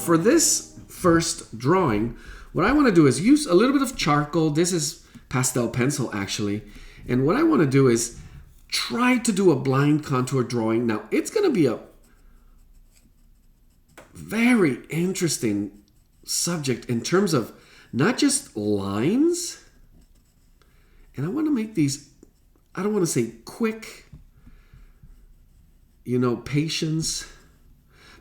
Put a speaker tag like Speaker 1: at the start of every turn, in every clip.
Speaker 1: for this first drawing, what I want to do is use a little bit of charcoal. This is pastel pencil actually. And what I want to do is try to do a blind contour drawing. Now, it's going to be a very interesting subject in terms of not just lines. And I want to make these, I don't want to say quick, patience.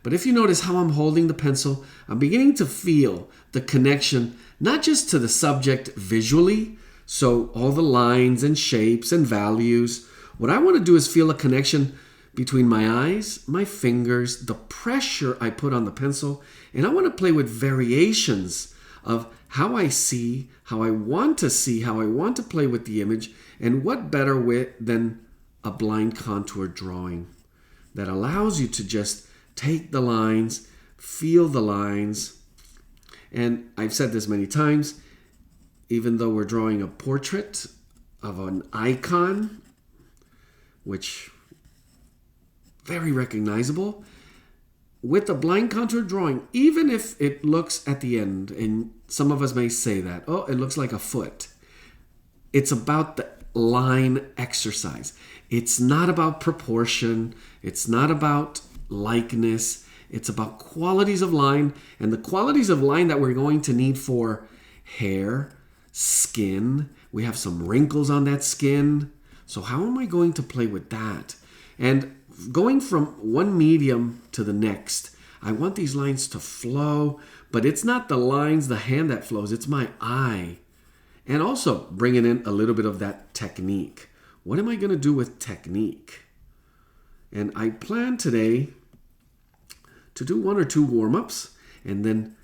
Speaker 1: But if you notice how I'm holding the pencil, I'm beginning to feel the connection, not just to the subject visually, so all the lines and shapes and values. What I want to do is feel a connection between my eyes, my fingers, the pressure I put on the pencil, and I want to play with variations of how I see, how I want to see, how I want to play with the image, and what better way than a blind contour drawing that allows you to just take the lines, feel the lines. And I've said this many times, even though we're drawing a portrait of an icon, which very recognizable, with a blind contour drawing, even if it looks at the end, and some of us may say that, oh, it looks like a foot. It's about the line exercise. It's not about proportion. It's not about likeness. It's about qualities of line, and the qualities of line that we're going to need for hair, skin. We have some wrinkles on that skin. So how am I going to play with that? And going from one medium to the next, I want these lines to flow, but it's not the lines, the hand that flows, it's my eye. And also bringing in a little bit of that technique. What am I going to do with technique? And I plan today to do 1 or 2 warm-ups and then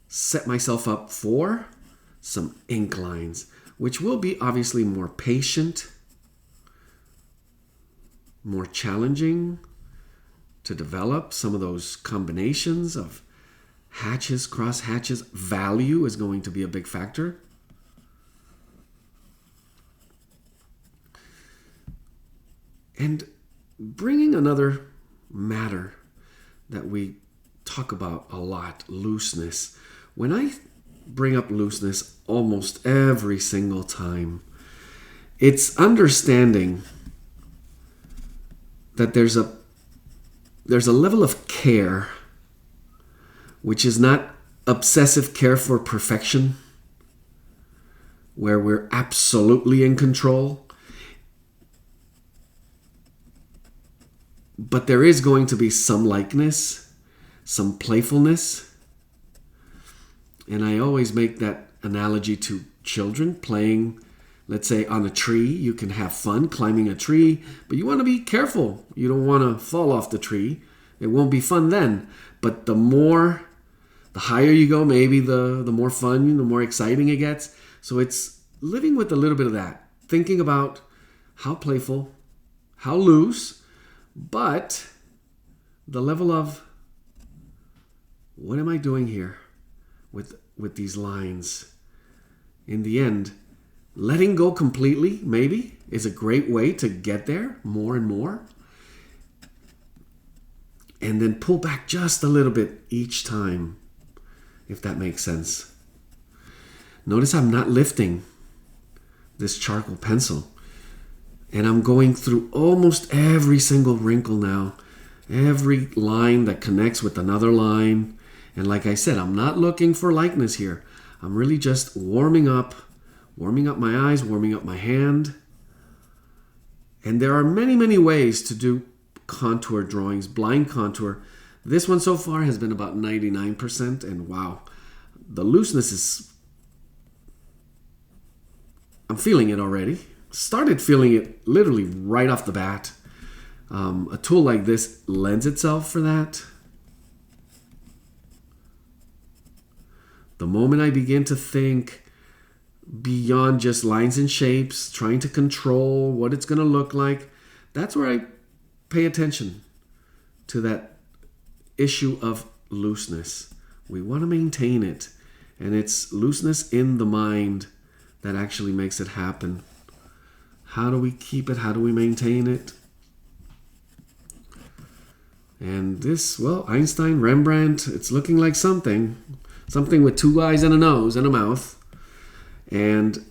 Speaker 1: set myself up for some ink lines, which will be obviously more patient, more challenging to develop some of those combinations of hatches, cross hatches. Value is going to be a big factor. And bringing another matter that we talk about a lot, looseness. When I bring up looseness almost every single time, it's understanding that there's a level of care, which is not obsessive care for perfection, where we're absolutely in control. But there is going to be some likeness, some playfulness. And I always make that analogy to children playing, let's say, on a tree. You can have fun climbing a tree, but you want to be careful. You don't want to fall off the tree. It won't be fun then. But the higher you go, maybe the more fun, the more exciting it gets. So it's living with a little bit of that. Thinking about how playful, how loose, but the level of what am I doing here with these lines? In the end, letting go completely, maybe, is a great way to get there more and more. And then pull back just a little bit each time, if that makes sense. Notice I'm not lifting this charcoal pencil. And I'm going through almost every single wrinkle now, every line that connects with another line. And like I said, I'm not looking for likeness here. I'm really just warming up my eyes, warming up my hand. And there are many, many ways to do contour drawings, blind contour. This one so far has been about 99%, and wow, the looseness is, I'm feeling it already. Started feeling it literally right off the bat. A tool like this lends itself for that. The moment I begin to think beyond just lines and shapes, trying to control what it's going to look like, that's where I pay attention to that issue of looseness. We want to maintain it, and it's looseness in the mind that actually makes it happen. How do we keep it? How do we maintain it? And this, well, Einstein, Rembrandt, it's looking like something with two eyes and a nose and a mouth. And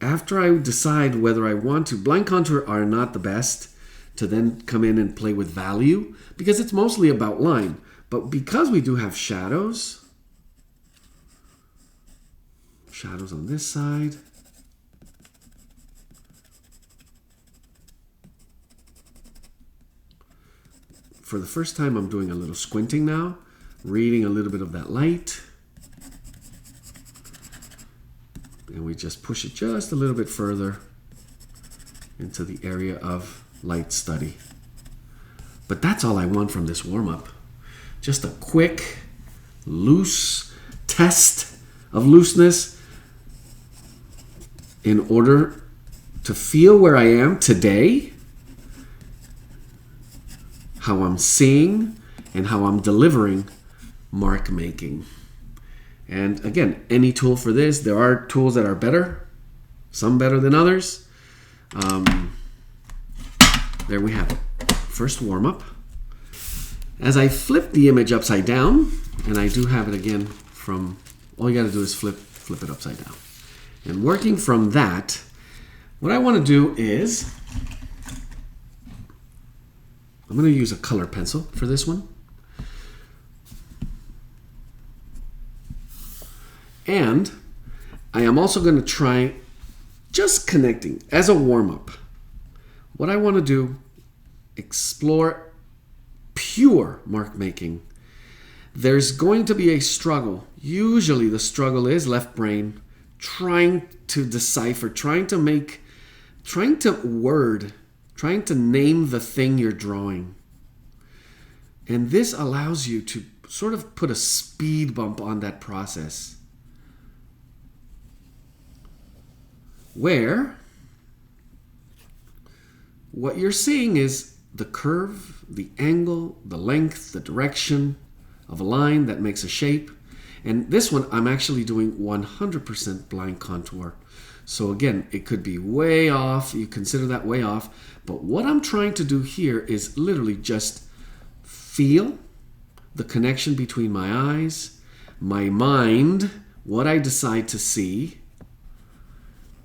Speaker 1: after I decide whether I want to, blind contour are not the best to then come in and play with value, because it's mostly about line. But because we do have shadows on this side, for the first time I'm doing a little squinting now, reading a little bit of that light. And we just push it just a little bit further into the area of light study. But that's all I want from this warm-up. Just a quick, loose test of looseness in order to feel where I am today, how I'm seeing, and how I'm delivering mark making. And again, any tool for this. There are tools that are better, some better than others. There we have it. First warm-up. As I flip the image upside down, and I do have it again from, all you gotta do is flip it upside down. And working from that, what I wanna do is, I'm gonna use a color pencil for this one. And I am also going to try just connecting as a warm-up. What I want to do, explore pure mark making. There's going to be a struggle. Usually the struggle is left brain trying to decipher, trying to name the thing you're drawing. And this allows you to sort of put a speed bump on that process, where what you're seeing is the curve, the angle, the length, the direction of a line that makes a shape. And this one, I'm actually doing 100% blind contour. So again, it could be way off. You consider that way off. But what I'm trying to do here is literally just feel the connection between my eyes, my mind, what I decide to see,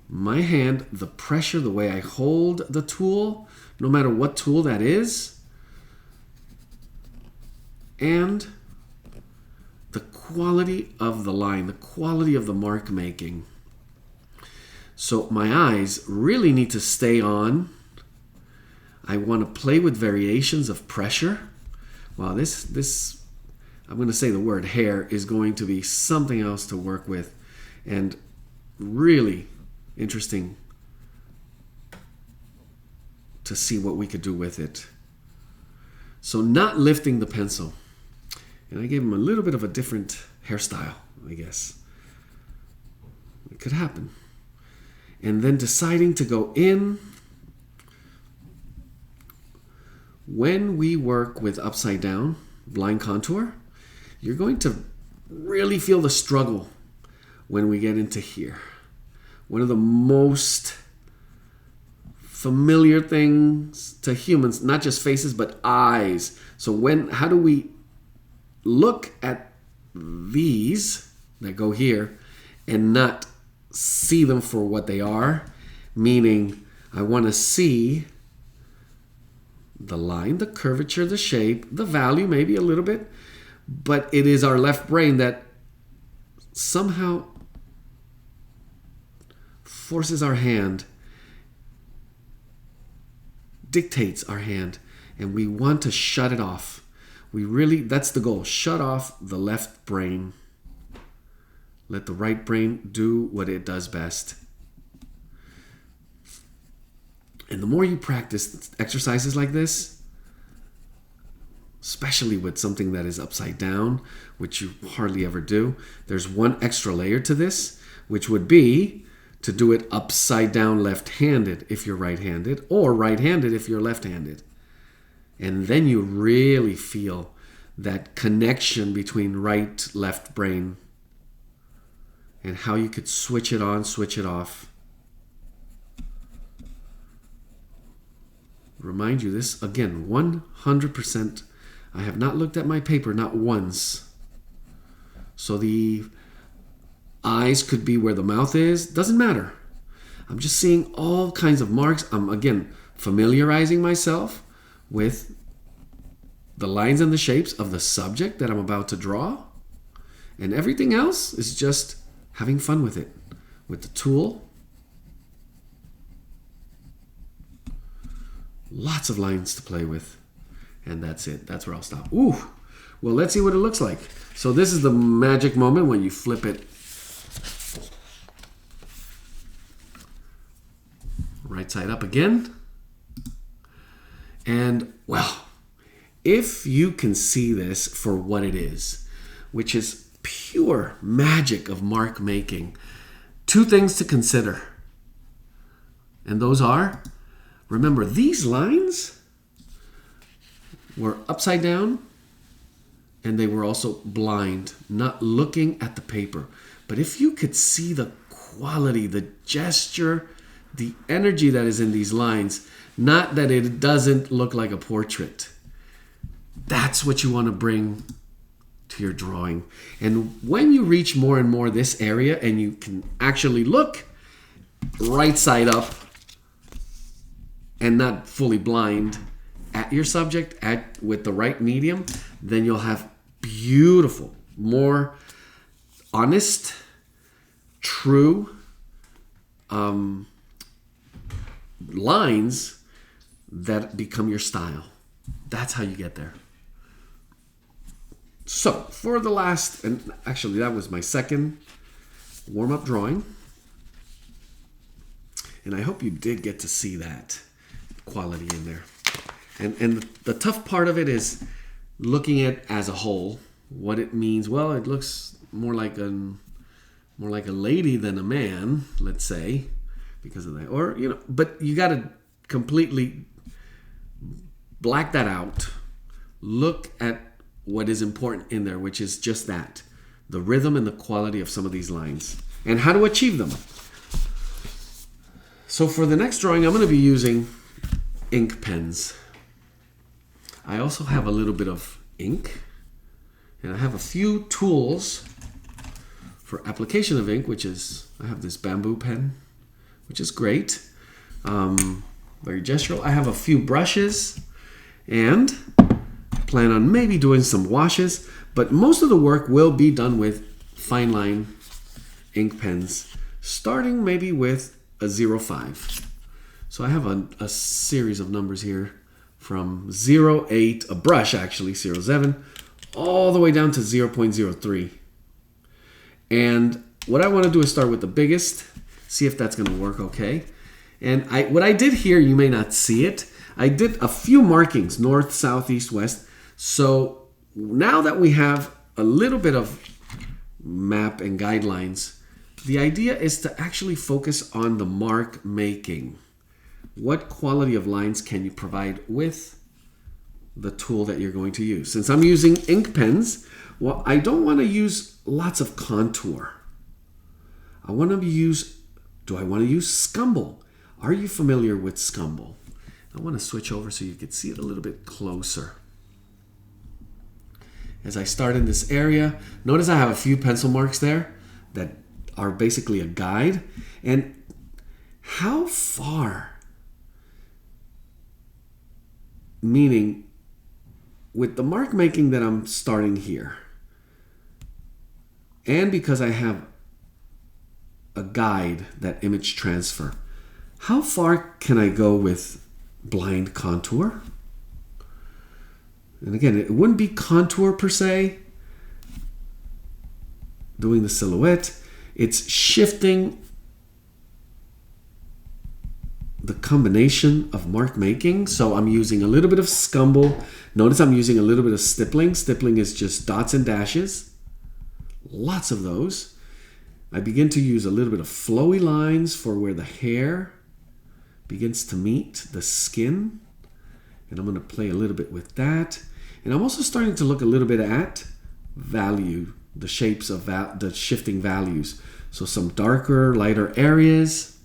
Speaker 1: my hand, the pressure, the way I hold the tool, no matter what tool that is, and the quality of the line, the quality of the mark making. So my eyes really need to stay on. I want to play with variations of pressure. Wow, this I'm going to say the word hair is going to be something else to work with, and really interesting to see what we could do with it. So not lifting the pencil. And I gave him a little bit of a different hairstyle, I guess. It could happen. And then deciding to go in. When we work with upside down, blind contour, you're going to really feel the struggle when we get into here. One of the most familiar things to humans, not just faces, but eyes. So how do we look at these that go here and not see them for what they are? Meaning, I want to see the line, the curvature, the shape, the value, maybe a little bit, but it is our left brain that somehow forces our hand, dictates our hand, and we want to shut it off. That's the goal. Shut off the left brain. Let the right brain do what it does best. And the more you practice exercises like this, especially with something that is upside down, which you hardly ever do, there's one extra layer to this, which would be to do it upside down left-handed if you're right-handed, or right-handed if you're left-handed. And then you really feel that connection between right-left brain and how you could switch it on, switch it off. Remind you this, again, 100% I have not looked at my paper, not once. So the eyes could be where the mouth is. Doesn't matter. I'm just seeing all kinds of marks. I'm, again, familiarizing myself with the lines and the shapes of the subject that I'm about to draw. And everything else is just having fun with it, with the tool. Lots of lines to play with. And that's it. That's where I'll stop. Ooh. Well, let's see what it looks like. So this is the magic moment when you flip it right side up again. And, well, if you can see this for what it is, which is pure magic of mark making, two things to consider. And those are, remember, these lines were upside down and they were also blind, not looking at the paper. But if you could see the quality, the gesture, the energy that is in these lines, not that it doesn't look like a portrait. That's what you want to bring to your drawing. And when you reach more and more this area and you can actually look right side up and not fully blind at your subject with the right medium, then you'll have beautiful, more honest, true lines that become your style. That's how you get there. So for the last, and actually that was my second warm-up drawing, and I hope you did get to see that quality in there. And the tough part of it is looking at it as a whole, what it means. Well, it looks more like a lady than a man, let's say, because of that. Or, you know, but you got to completely black that out. Look at what is important in there, which is just that, the rhythm and the quality of some of these lines and how to achieve them. So for the next drawing, I'm going to be using ink pens. I also have a little bit of ink, and I have a few tools for application of ink, which is, I have this bamboo pen, which is great, very gestural. I have a few brushes, and plan on maybe doing some washes, but most of the work will be done with fine line ink pens, starting maybe with a 05. So I have a series of numbers here from 08, a brush actually, 07, all the way down to 0.03. And what I want to do is start with the biggest, see if that's going to work okay. And what I did here, you may not see it, I did a few markings, north, south, east, west. So now that we have a little bit of map and guidelines, the idea is to actually focus on the mark making. What quality of lines can you provide with the tool that you're going to use? Since I'm using ink pens, well, I don't want to use lots of contour. I want to use, do I want to use scumble? Are you familiar with scumble? I want to switch over so you can see it a little bit closer. As I start in this area, notice I have a few pencil marks there that are basically a guide. And how far? Meaning, with the mark making that I'm starting here, and because I have a guide, that image transfer, how far can I go with blind contour? And again, it wouldn't be contour per se, doing the silhouette. It's shifting the combination of mark making. So I'm using a little bit of scumble. Notice I'm using a little bit of stippling. Stippling is just dots and dashes. Lots of those. I begin to use a little bit of flowy lines for where the hair begins to meet the skin. And I'm going to play a little bit with that. And I'm also starting to look a little bit at value, the shapes of the shifting values. So some darker, lighter areas.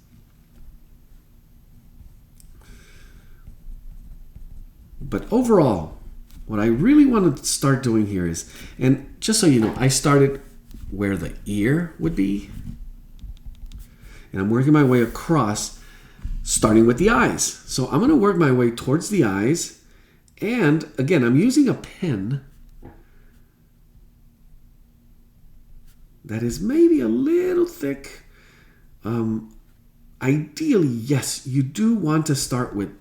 Speaker 1: But overall, what I really want to start doing here is, and just so you know, I started where the ear would be, and I'm working my way across, starting with the eyes. So I'm going to work my way towards the eyes, and again, I'm using a pen that is maybe a little thick. Ideally, yes, you do want to start with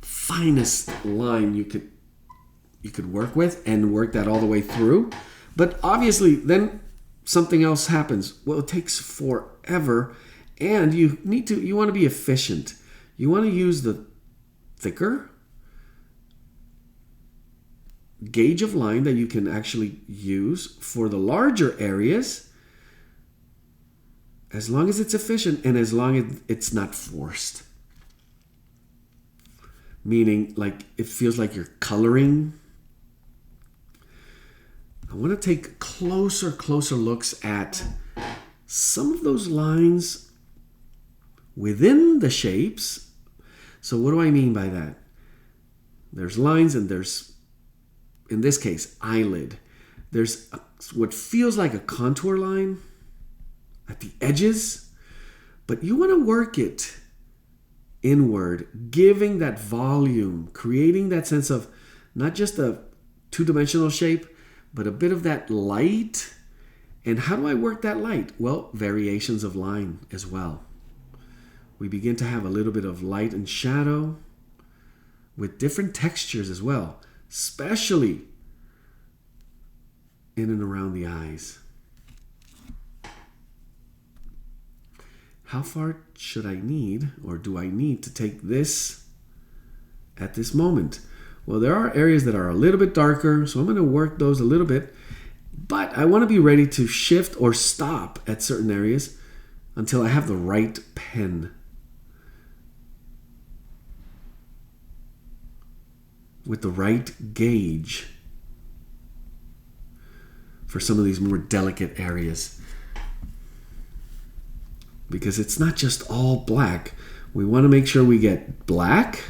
Speaker 1: finest line you could work with and work that all the way through. But obviously, then something else happens. Well, it takes forever, and you want to be efficient. You want to use the thicker gauge of line that you can actually use for the larger areas, as long as it's efficient and as long as it's not forced. Meaning, like, it feels like you're coloring. I want to take closer looks at some of those lines within the shapes. So what do I mean by that? There's lines and there's, in this case, eyelid. There's what feels like a contour line at the edges, but you want to work it inward, giving that volume, creating that sense of not just a two-dimensional shape, but a bit of that light. And how do I work that light? Well, variations of line as well. We begin to have a little bit of light and shadow with different textures as well, especially in and around the eyes. How far should I need, or do I need to take this at this moment? Well, there are areas that are a little bit darker, so I'm going to work those a little bit. But I want to be ready to shift or stop at certain areas until I have the right pen. With the right gauge for some of these more delicate areas. Because it's not just all black. We want to make sure we get black,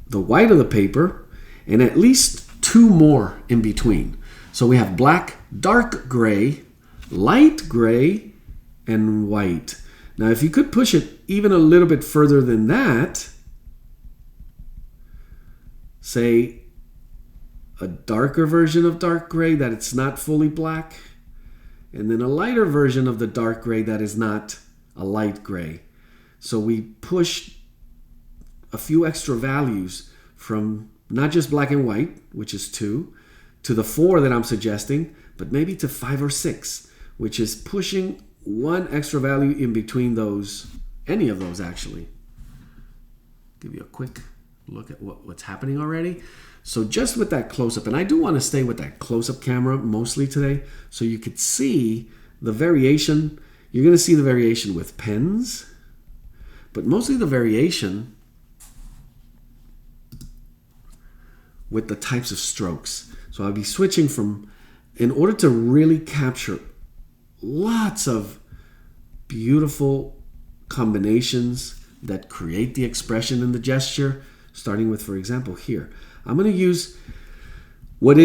Speaker 1: the white of the paper, and at least two more in between. So we have black, dark gray, light gray, and white. Now, if you could push it even a little bit further than that, say a darker version of dark gray that it's not fully black, and then a lighter version of the dark gray that is not a light gray. So we push a few extra values from not just black and white, which is 2, to the 4 that I'm suggesting, but maybe to 5 or 6, which is pushing one extra value in between those, any of those actually. Give you a quick look at what's happening already. So just with that close-up, and I do want to stay with that close-up camera mostly today, so you could see the variation. You're going to see the variation with pens, but mostly the variation with the types of strokes. So I'll be switching from, in order to really capture lots of beautiful combinations that create the expression in the gesture, starting with, for example, here. I'm going to use what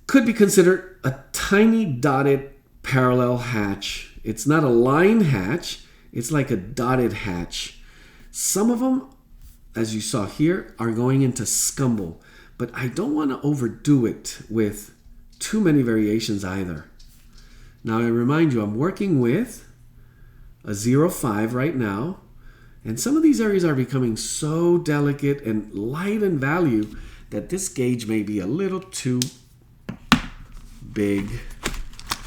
Speaker 1: could be considered a tiny dotted parallel hatch. It's not a line hatch. It's like a dotted hatch. Some of them, as you saw here, are going into scumble, but I don't want to overdo it with too many variations either. Now, I remind you, I'm working with a 0.5 right now, and some of these areas are becoming so delicate and light in value that this gauge may be a little too big.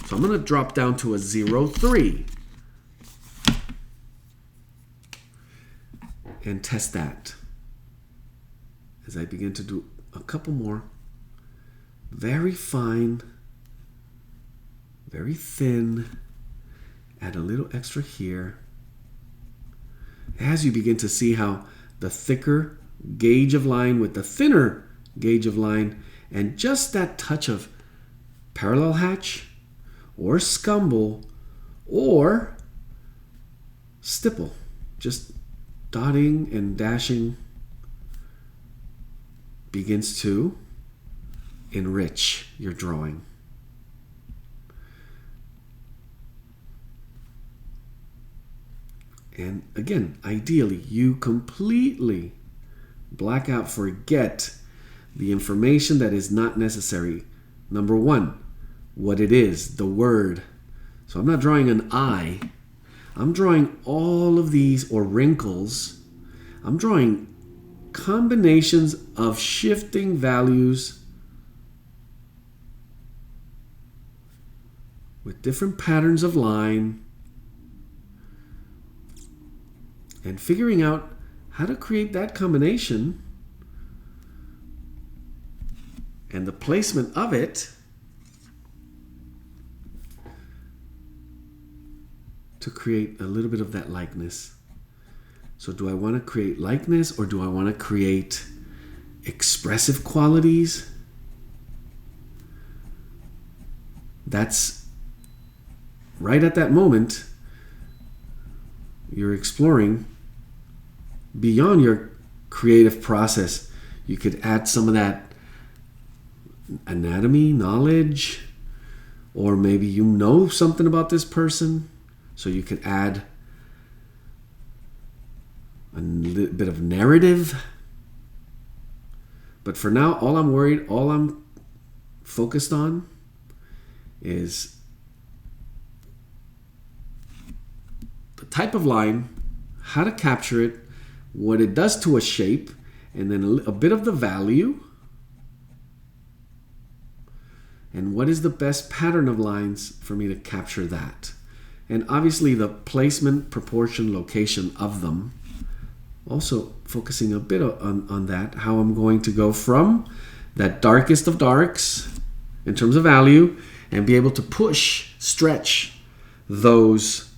Speaker 1: So I'm going to drop down to a 0.3 and test that as I begin to do a couple more. Very fine, very thin. Add a little extra here. As you begin to see how the thicker gauge of line with the thinner gauge of line and just that touch of parallel hatch or scumble or stipple, just dotting and dashing begins to enrich your drawing. And again, ideally, you completely black out, forget the information that is not necessary. Number one, what it is, the word. So I'm not drawing an eye. I'm drawing all of these, or wrinkles. I'm drawing combinations of shifting values with different patterns of line, and figuring out how to create that combination and the placement of it to create a little bit of that likeness. So do I want to create likeness, or do I want to create expressive qualities? That's right at that moment you're exploring beyond your creative process. You could add some of that anatomy knowledge, or maybe you know something about this person, so you could add a little bit of narrative. But for now, all I'm focused on is the type of line, how to capture it, what it does to a shape, and then a bit of the value, and what is the best pattern of lines for me to capture that. And obviously the placement, proportion, location of them. Also focusing a bit on that, how I'm going to go from that darkest of darks in terms of value and be able to stretch those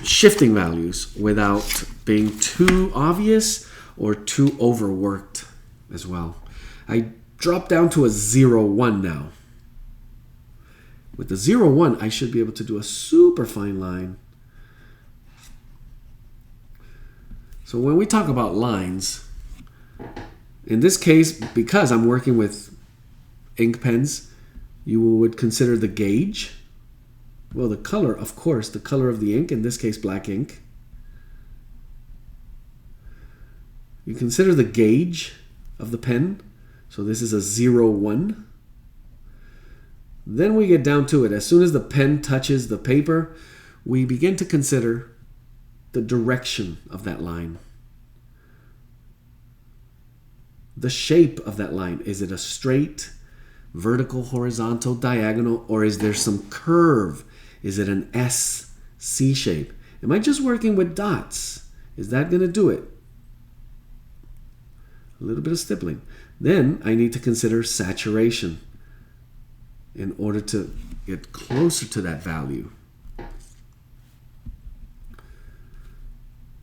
Speaker 1: shifting values without being too obvious or too overworked as well. I drop down to a 0-1 now. With the 0-1, I should be able to do a super fine line. So when we talk about lines, in this case, because I'm working with ink pens, you would consider the gauge. Well, the color, of course, the color of the ink, in this case, black ink. You consider the gauge of the pen. So this is a 0-1. Then we get down to it. As soon as the pen touches the paper, we begin to consider the direction of that line. The shape of that line. Is it a straight, vertical, horizontal, diagonal, or is there some curve? Is it an S, C shape? Am I just working with dots? Is that going to do it? A little bit of stippling. Then I need to consider saturation in order to get closer to that value.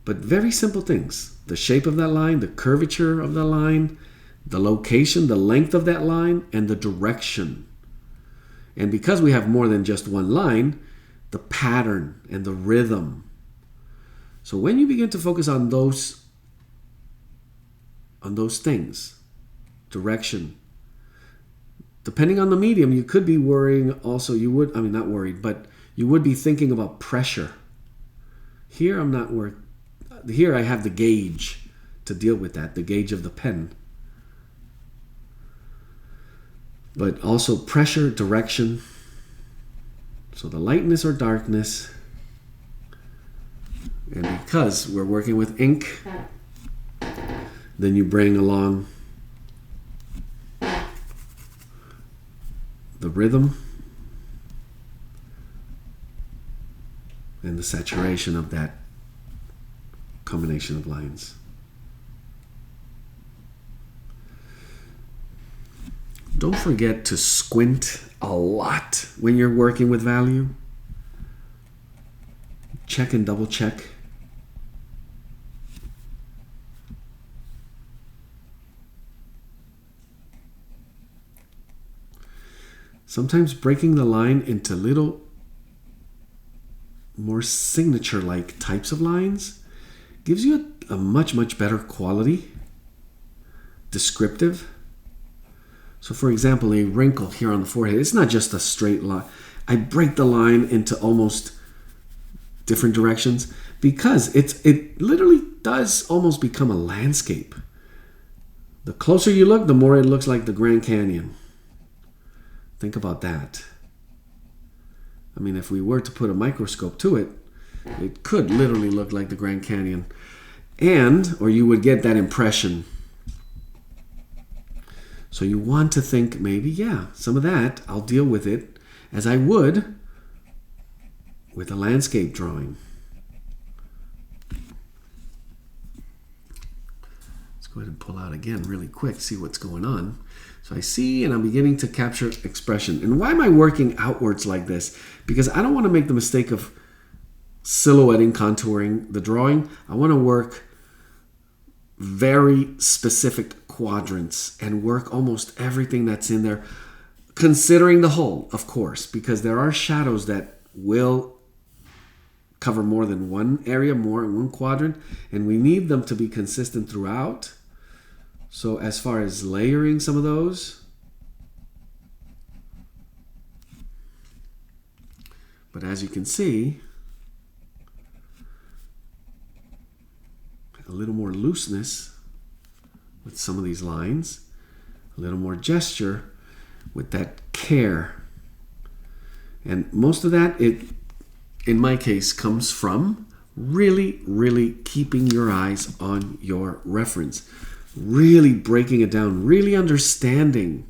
Speaker 1: But very simple things. The shape of that line, the curvature of the line, the location, the length of that line, and the direction. And because we have more than just one line, the pattern and the rhythm. So when you begin to focus on those things, direction, depending on the medium, you could be worrying also, not worried, but you would be thinking about pressure. Here I'm not worried. Here I have the gauge to deal with that, the gauge of the pen. But also pressure, direction. So the lightness or darkness. And because we're working with ink, then you bring along the rhythm and the saturation of that combination of lines. Don't forget to squint a lot when you're working with value. Check and double check. Sometimes breaking the line into little more signature-like types of lines gives you a much, much better quality. descriptive. So for example, a wrinkle here on the forehead, it's not just a straight line. I break the line into almost different directions because it literally does almost become a landscape. The closer you look, the more it looks like the Grand Canyon. Think about that. I mean, if we were to put a microscope to it, it could literally look like the Grand Canyon. Or you would get that impression. So you want to think maybe, yeah, some of that, I'll deal with it as I would with a landscape drawing. Let's go ahead and pull out again really quick, see what's going on. So I see, and I'm beginning to capture expression. And why am I working outwards like this? Because I don't want to make the mistake of silhouetting, contouring the drawing. I want to work very specific quadrants and work almost everything that's in there, considering the whole, of course, because there are shadows that will cover more than one area, more in one quadrant, and we need them to be consistent throughout. So as far as layering some of those, but as you can see, a little more looseness with some of these lines, a little more gesture with that care. And most of that, in my case, comes from really keeping your eyes on your reference, really breaking it down, really understanding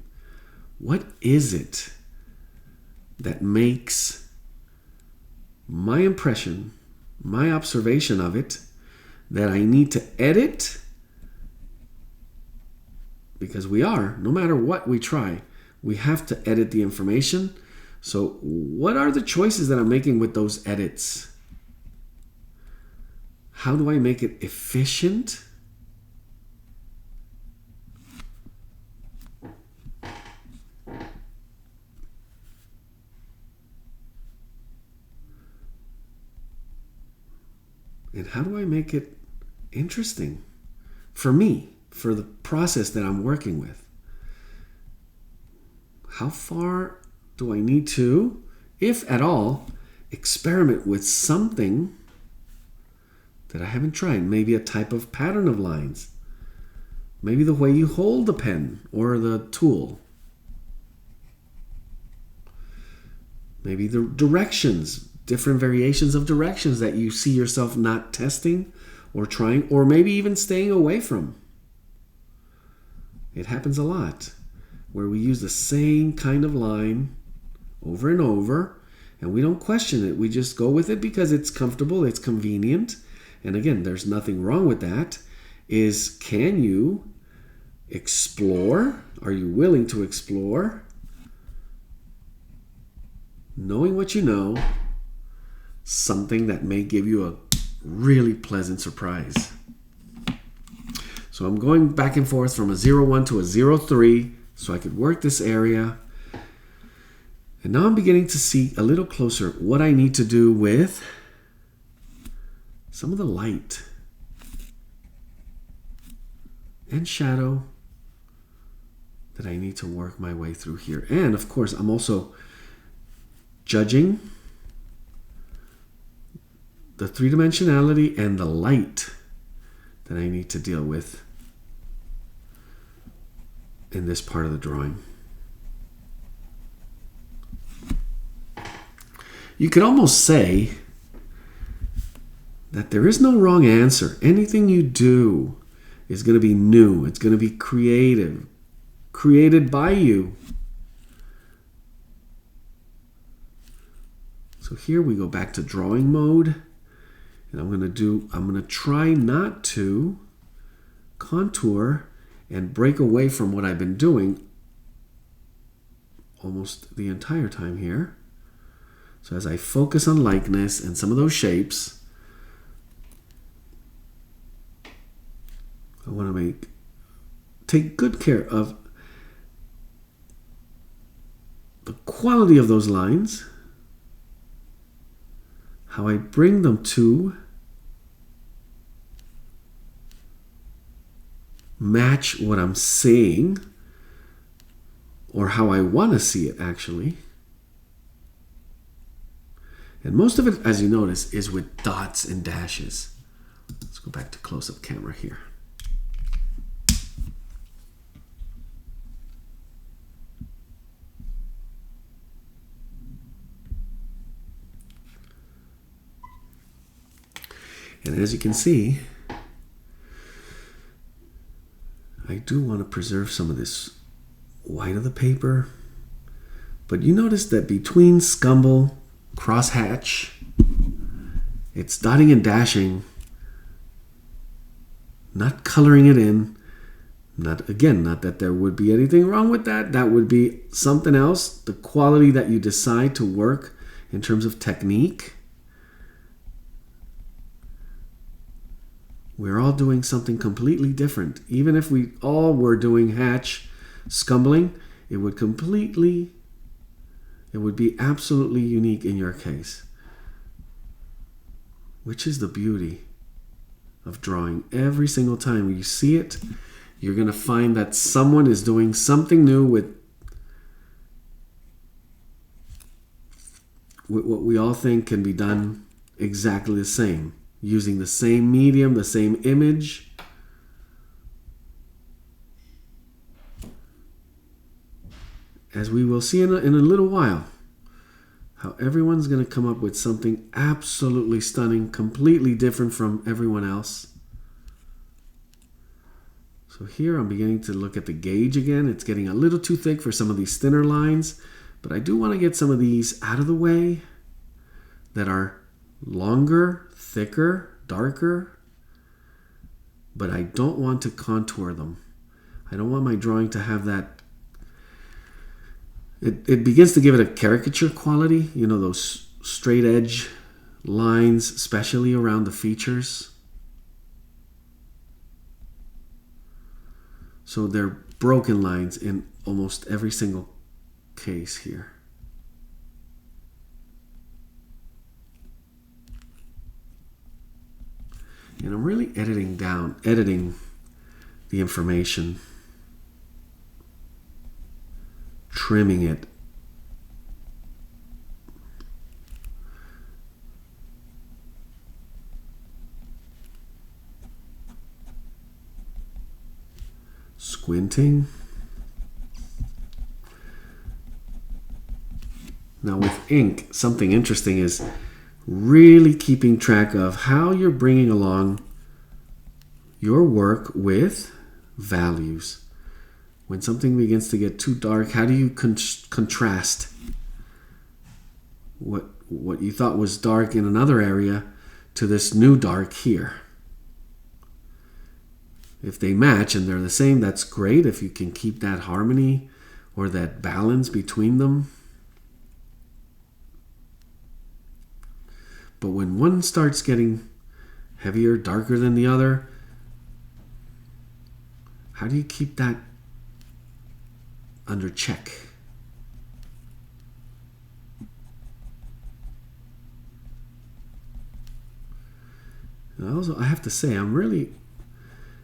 Speaker 1: what is it that makes my impression, my observation of it, that I need to edit, because no matter what we try, we have to edit the information. So what are the choices that I'm making with those edits? How do I make it efficient? And how do I make it interesting for me, for the process that I'm working with? How far do I need to, if at all, experiment with something that I haven't tried? Maybe a type of pattern of lines. Maybe the way you hold the pen or the tool. Maybe the directions, different variations of directions that you see yourself not testing or trying, or maybe even staying away from. It happens a lot where we use the same kind of line over and over, and we don't question it. We just go with it because it's comfortable, it's convenient. And again, there's nothing wrong with that. Can you explore? Are you willing to explore? Knowing what you know, something that may give you a really pleasant surprise. So I'm going back and forth from a 0-1 to a 0-3 so I could work this area. And now I'm beginning to see a little closer what I need to do with some of the light and shadow that I need to work my way through here. And of course, I'm also judging the three-dimensionality and the light that I need to deal with in this part of the drawing. You could almost say that there is no wrong answer. Anything you do is going to be new. It's going to be creative, created by you. So here we go back to drawing mode. And I'm going to try not to contour and break away from what I've been doing almost the entire time here. So as I focus on likeness and some of those shapes, I want to take good care of the quality of those lines, how I bring them to match what I'm saying, or how I want to see it actually. And most of it, as you notice, is with dots and dashes. Let's go back to close-up camera here. And as you can see, I do want to preserve some of this white of the paper. But you notice that between scumble, crosshatch, it's dotting and dashing, not coloring it in. Not that there would be anything wrong with that. That would be something else. The quality that you decide to work in terms of technique. We're all doing something completely different. Even if we all were doing hatch scumbling, it would be absolutely unique in your case. Which is the beauty of drawing. Every single time you see it, you're going to find that someone is doing something new with what we all think can be done exactly the same. Using the same medium, the same image. As we will see in a little while, how everyone's going to come up with something absolutely stunning, completely different from everyone else. So here I'm beginning to look at the gauge again. It's getting a little too thick for some of these thinner lines, but I do want to get some of these out of the way that are longer, thicker, darker, but I don't want to contour them. I don't want my drawing to have that. It begins to give it a caricature quality, you know, those straight edge lines, especially around the features. So they're broken lines in almost every single case here. And I'm really editing the information, trimming it. Squinting. Now with ink, something interesting is really keeping track of how you're bringing along your work with values. When something begins to get too dark, how do you contrast what you thought was dark in another area to this new dark here? If they match and they're the same, that's great. If you can keep that harmony or that balance between them. But when one starts getting heavier, darker than the other, how do you keep that under check? And also, I have to say,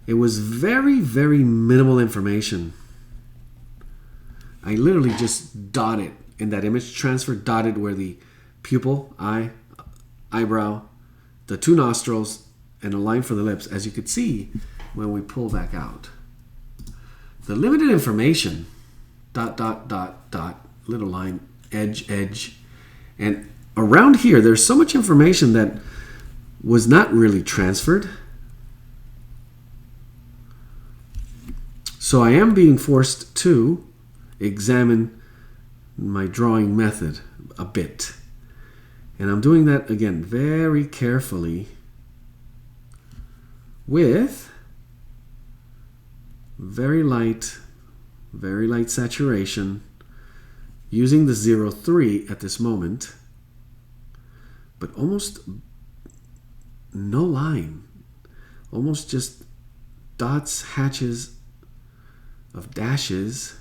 Speaker 1: it was very, very minimal information. I literally just dotted in that image transfer, dotted where the pupil, eye, eyebrow, the two nostrils, and a line for the lips, as you could see when we pull back out. The limited information, dot, dot, dot, dot, little line, edge, edge. And around here, there's so much information that was not really transferred. So I am being forced to examine my drawing method a bit. And I'm doing that, again, very carefully with very light saturation, using the 0.3 at this moment, but almost no line, almost just dots, hatches of dashes.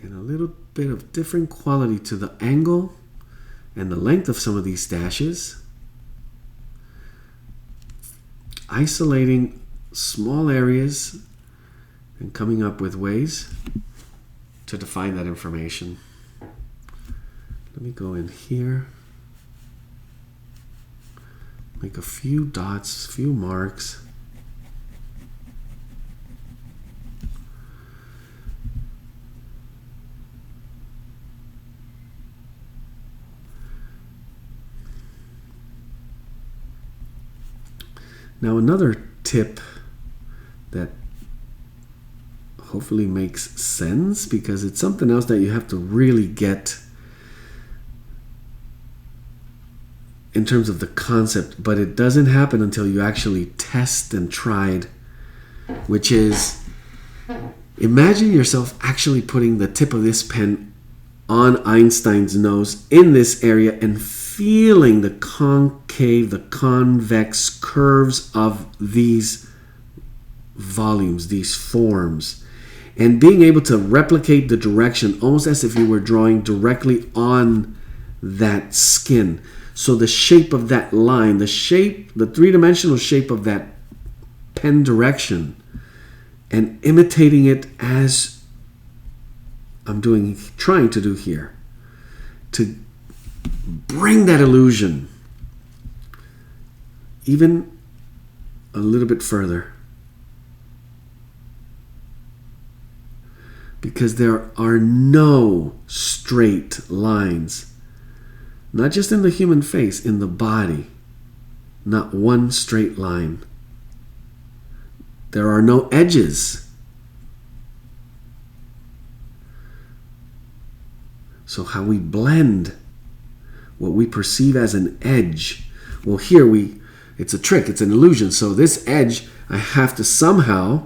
Speaker 1: And a little bit of different quality to the angle and the length of some of these dashes. Isolating small areas and coming up with ways to define that information. Let me go in here. Make a few dots, a few marks. Now another tip that hopefully makes sense, because it's something else that you have to really get in terms of the concept, but it doesn't happen until you actually test and tried, which is, imagine yourself actually putting the tip of this pen on Einstein's nose in this area and feeling the concave, the convex curves of these volumes, these forms, and being able to replicate the direction almost as if you were drawing directly on that skin. So the shape of that line, the shape, the three-dimensional shape of that pen direction, and imitating it as I'm trying to do here, to bring that illusion even a little bit further. Because there are no straight lines, not just in the human face, in the body, not one straight line. There are no edges. So how we blend what we perceive as an edge. Well, here it's a trick, it's an illusion. So this edge, I have to somehow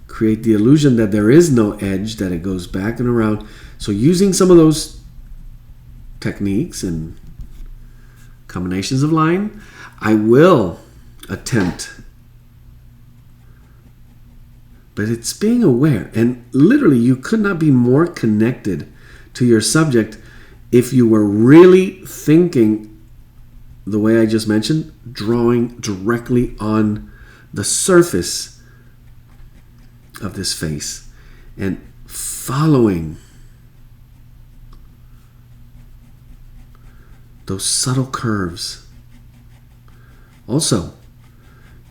Speaker 1: create the illusion that there is no edge, that it goes back and around. So using some of those techniques and combinations of line, I will attempt. But it's being aware. And literally, you could not be more connected to your subject if you were really thinking the way I just mentioned, drawing directly on the surface of this face and following those subtle curves. Also,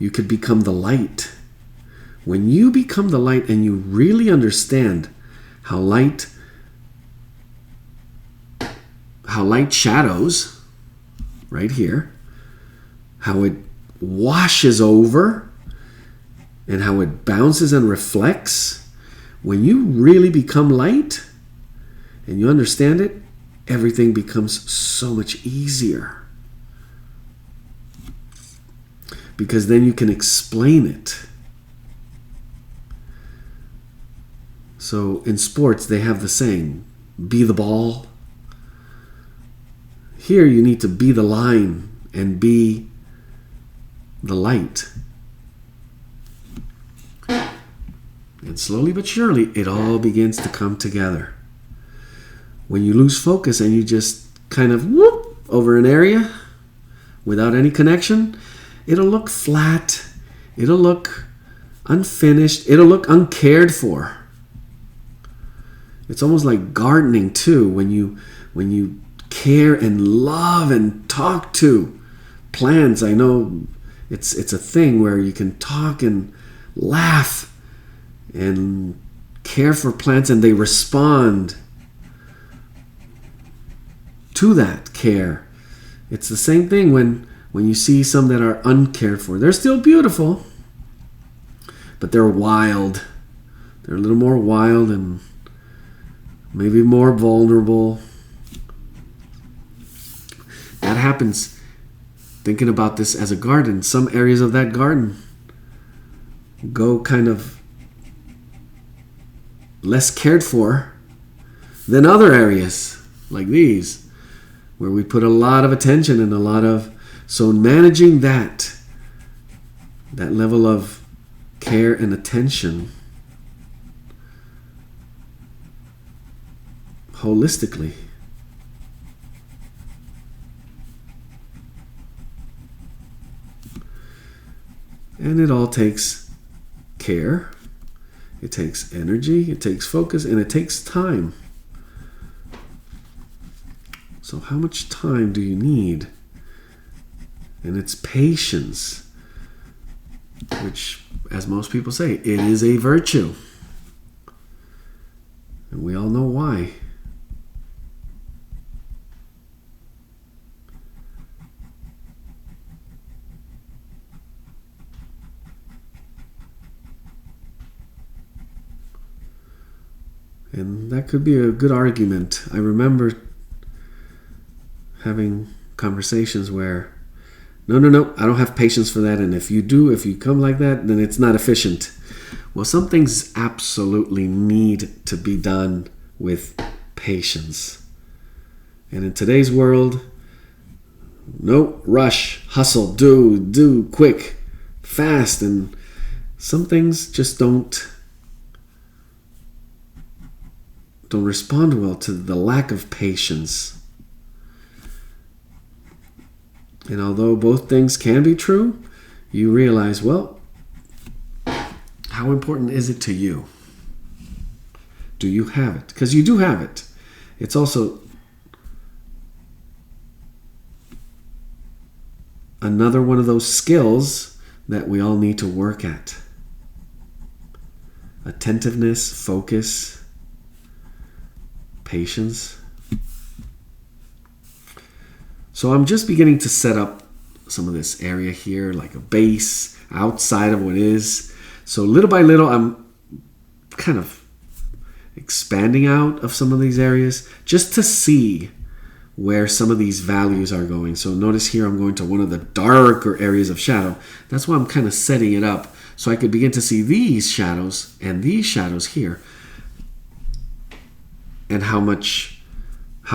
Speaker 1: you could become the light. When you become the light and you really understand how light shadows right here, how it washes over and how it bounces and reflects, when you really become light and you understand it, everything becomes so much easier. Because then you can explain it. So in sports, they have the saying, be the ball. Here you need to be the line and be the light. And slowly but surely, it all begins to come together. When you lose focus and you just kind of whoop over an area without any connection, it'll look flat, it'll look unfinished, it'll look uncared for. It's almost like gardening too, when you care and love and talk to plants. I know it's a thing where you can talk and laugh and care for plants and they respond to that care. It's the same thing when you see some that are uncared for. They're still beautiful, but they're wild. They're a little more wild and maybe more vulnerable. That happens. Thinking about this as a garden, some areas of that garden go kind of less cared for than other areas like these, where we put a lot of attention and a lot of... So managing that level of care and attention holistically. And it all takes care, it takes energy, it takes focus, and it takes time. So how much time do you need? And it's patience, which, as most people say, it is a virtue. And we all know why. And that could be a good argument. I remember having conversations where, no, I don't have patience for that. And if you come like that, then it's not efficient. Well, some things absolutely need to be done with patience. And in today's world, no, rush, hustle, do, quick, fast. And some things just don't respond well to the lack of patience. And although both things can be true, you realize, well, how important is it to you? Do you have it? Because you do have it. It's also another one of those skills that we all need to work at. Attentiveness, focus, patience. So I'm just beginning to set up some of this area here, like a base outside of what is. So little by little, I'm kind of expanding out of some of these areas just to see where some of these values are going. So notice here I'm going to one of the darker areas of shadow. That's why I'm kind of setting it up so I could begin to see these shadows and these shadows here, and how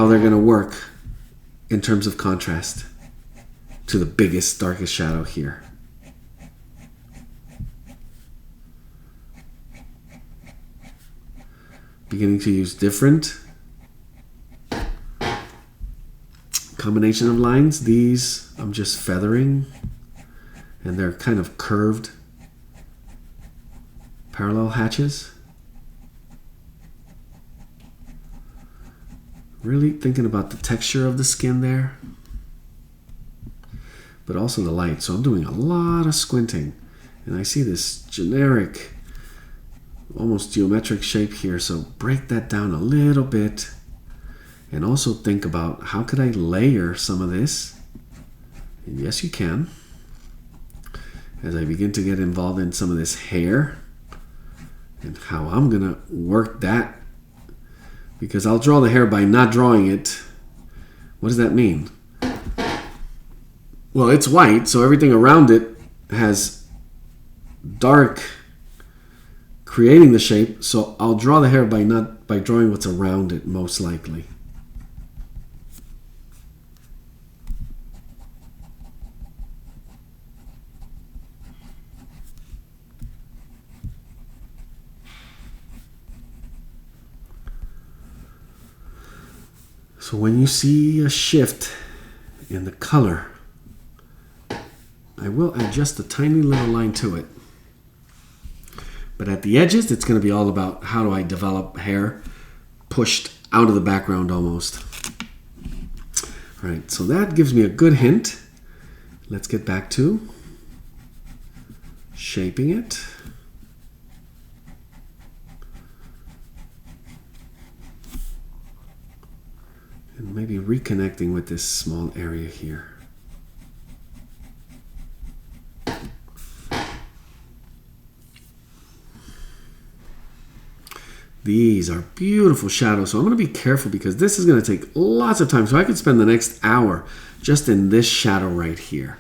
Speaker 1: they're going to work in terms of contrast to the biggest, darkest shadow here. Beginning to use different combination of lines. These I'm just feathering, and they're kind of curved parallel hatches. Really thinking about the texture of the skin there, but also the light. So I'm doing a lot of squinting, and I see this generic, almost geometric shape here. So break that down a little bit, and also think about how could I layer some of this. And yes, you can. As I begin to get involved in some of this hair and how I'm gonna work that. Because I'll draw the hair by not drawing it. What does that mean? Well, it's white, so everything around it has dark creating the shape. So I'll draw the hair by drawing what's around it, most likely. So when you see a shift in the color, I will add just a tiny little line to it. But at the edges, it's going to be all about how do I develop hair pushed out of the background almost. All right, so that gives me a good hint. Let's get back to shaping it. And maybe reconnecting with this small area here. These are beautiful shadows, so I'm going to be careful because this is going to take lots of time. So I could spend the next hour just in this shadow right here.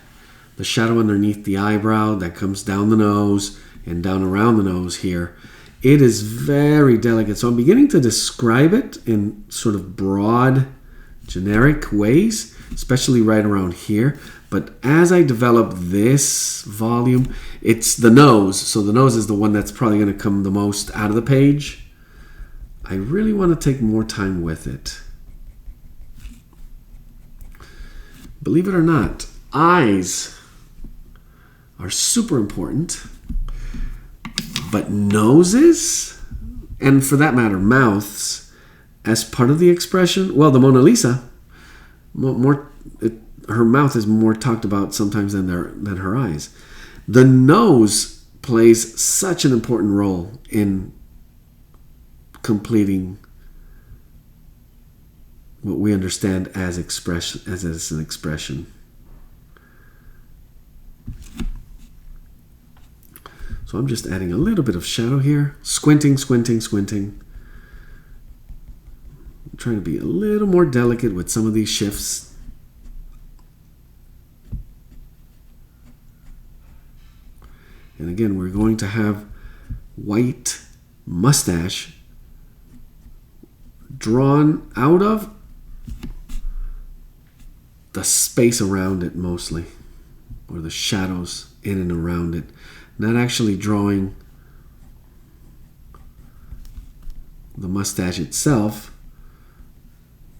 Speaker 1: The shadow underneath the eyebrow that comes down the nose and down around the nose here. It is very delicate. So I'm beginning to describe it in sort of broad, generic ways, especially right around here. But as I develop this volume, it's the nose. So the nose is the one that's probably going to come the most out of the page. I really want to take more time with it. Believe it or not, eyes are super important, but noses, and for that matter, mouths, as part of the expression, well, the Mona Lisa, her mouth is more talked about sometimes than her eyes. The nose plays such an important role in completing what we understand as an expression. So I'm just adding a little bit of shadow here. Squinting. I'm trying to be a little more delicate with some of these shifts. And again, we're going to have white mustache drawn out of the space around it mostly, or the shadows in and around it. Not actually drawing the mustache itself,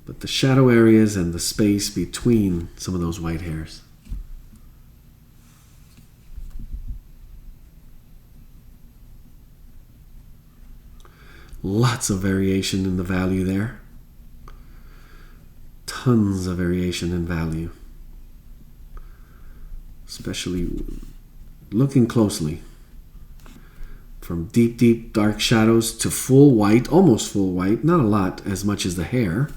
Speaker 1: but the shadow areas and the space between some of those white hairs. Lots of variation in the value there. Tons of variation in value. Especially looking closely. From deep dark shadows to full white, almost full white. Not a lot, as much as the hair.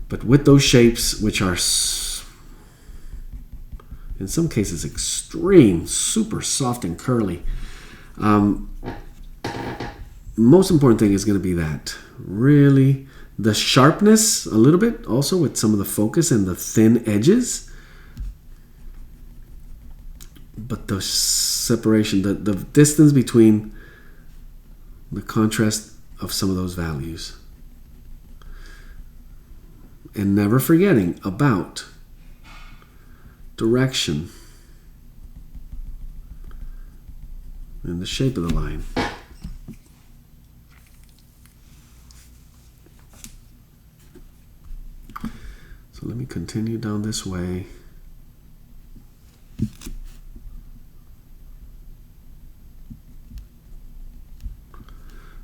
Speaker 1: But with those shapes, which are in some cases extreme, super soft and curly. Most important thing is going to be that. Really, the sharpness a little bit, also with some of the focus and the thin edges. But the separation, the distance between the contrast of some of those values. And never forgetting about direction and the shape of the line. So let me continue down this way.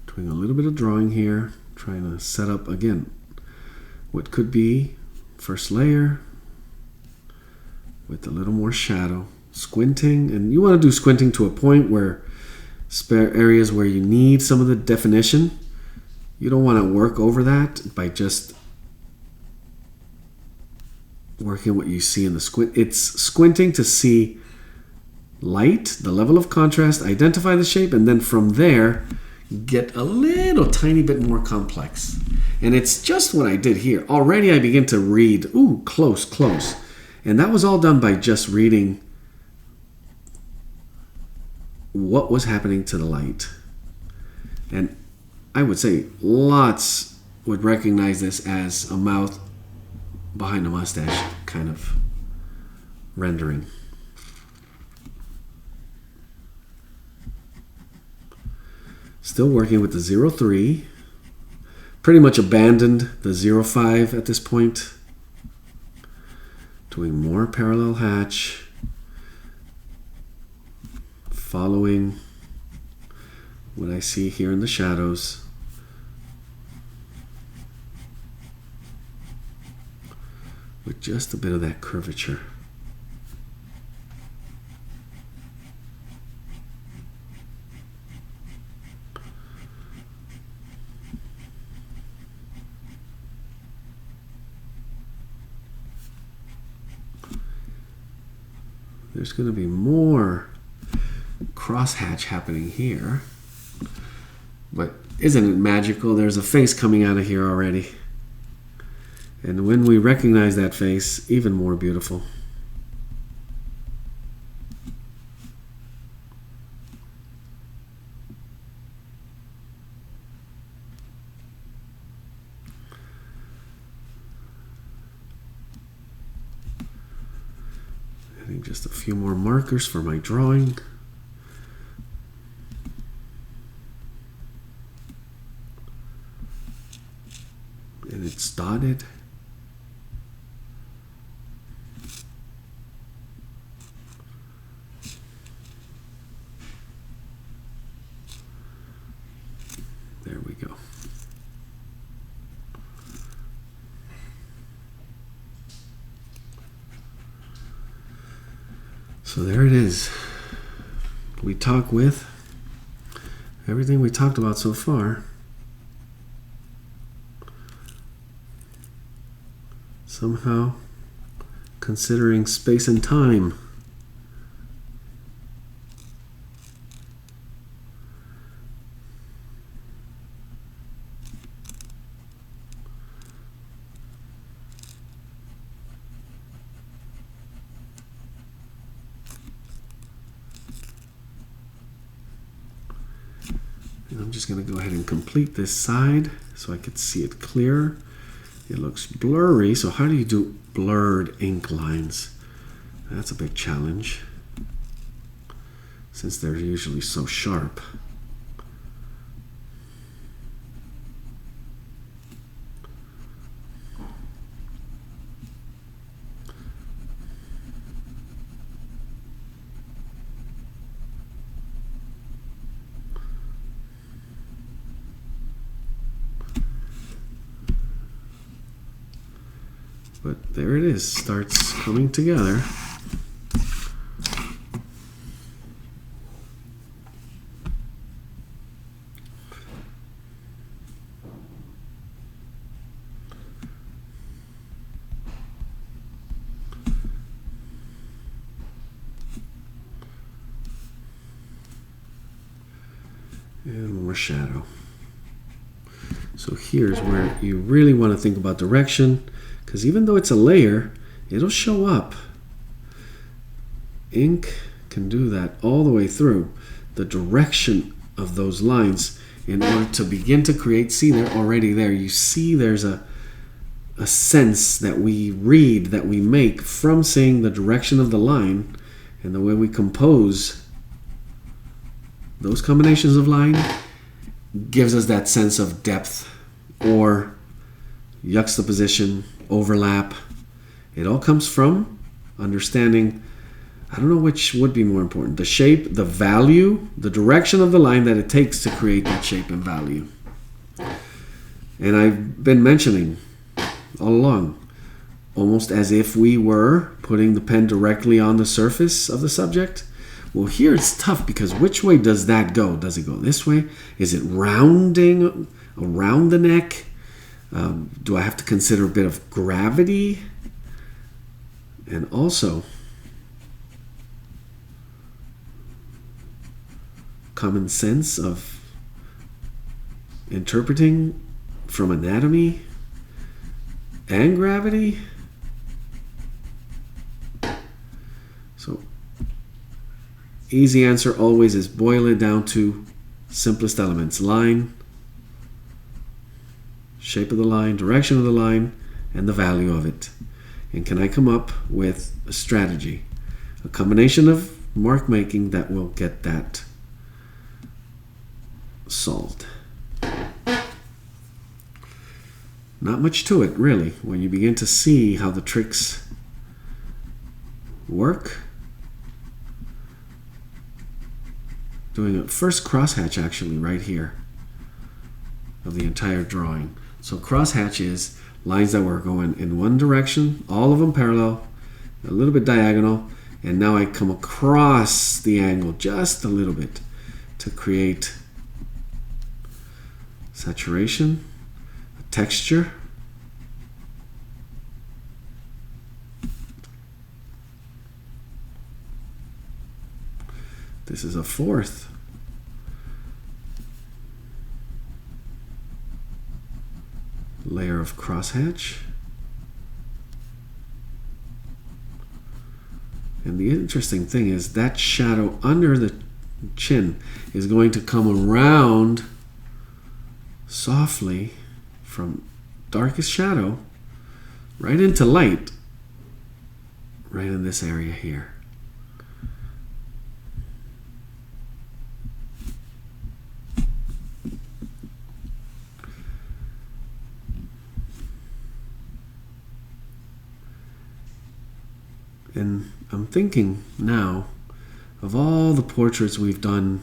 Speaker 1: Doing a little bit of drawing here, trying to set up again what could be first layer with a little more shadow. Squinting, and you want to do squinting to a point where spare areas where you need some of the definition. You don't want to work over that by just working what you see in the squint. It's squinting to see light, the level of contrast, identify the shape, and then from there get a little tiny bit more complex. And it's just what I did here. Already I begin to read, ooh, close. And that was all done by just reading what was happening to the light. And I would say lots would recognize this as a mouth behind a mustache kind of rendering. Still working with the 03. Pretty much abandoned the 05 at this point. Doing more parallel hatch. Following what I see here in the shadows. With just a bit of that curvature. There's going to be more crosshatch happening here. But isn't it magical? There's a face coming out of here already. And when we recognize that face, even more beautiful. Adding just a few more markers for my drawing. and it's dotted. There we go. So there it is. We talk with everything we talked about so far. Somehow considering space and time. And I'm just going to go ahead and complete this side so I could see it clearer. It looks blurry, so how do you do blurred ink lines? That's a big challenge, since they're usually so sharp. But there it is, starts coming together. And more shadow. So here's where you really want to think about direction, because even though it's a layer, it'll show up. Ink can do that all the way through. The direction of those lines in order to begin to create, see, they're already there. You see there's a sense that we read, that we make from seeing the direction of the line, and the way we compose those combinations of line gives us that sense of depth or juxtaposition, overlap. It all comes from understanding, I don't know which would be more important, the shape, the value, the direction of the line that it takes to create that shape and value. And I've been mentioning all along, almost as if we were putting the pen directly on the surface of the subject. Well, here it's tough, because which way does that go? Does it go this way? Is it rounding around the neck? Do I have to consider a bit of gravity? And also common sense of interpreting from anatomy and gravity. So easy answer always is boil it down to simplest elements: line, shape of the line, direction of the line, and the value of it. And can I come up with a strategy, a combination of mark making that will get that solved? Not much to it, really, when you begin to see how the tricks work. Doing a first crosshatch actually right here of the entire drawing. So crosshatch is lines that were going in one direction, all of them parallel, a little bit diagonal, and now I come across the angle just a little bit to create saturation, texture. This is a fourth. Layer of crosshatch. And the interesting thing is that shadow under the chin is going to come around softly from darkest shadow right into light, right in this area here. And I'm thinking now of all the portraits we've done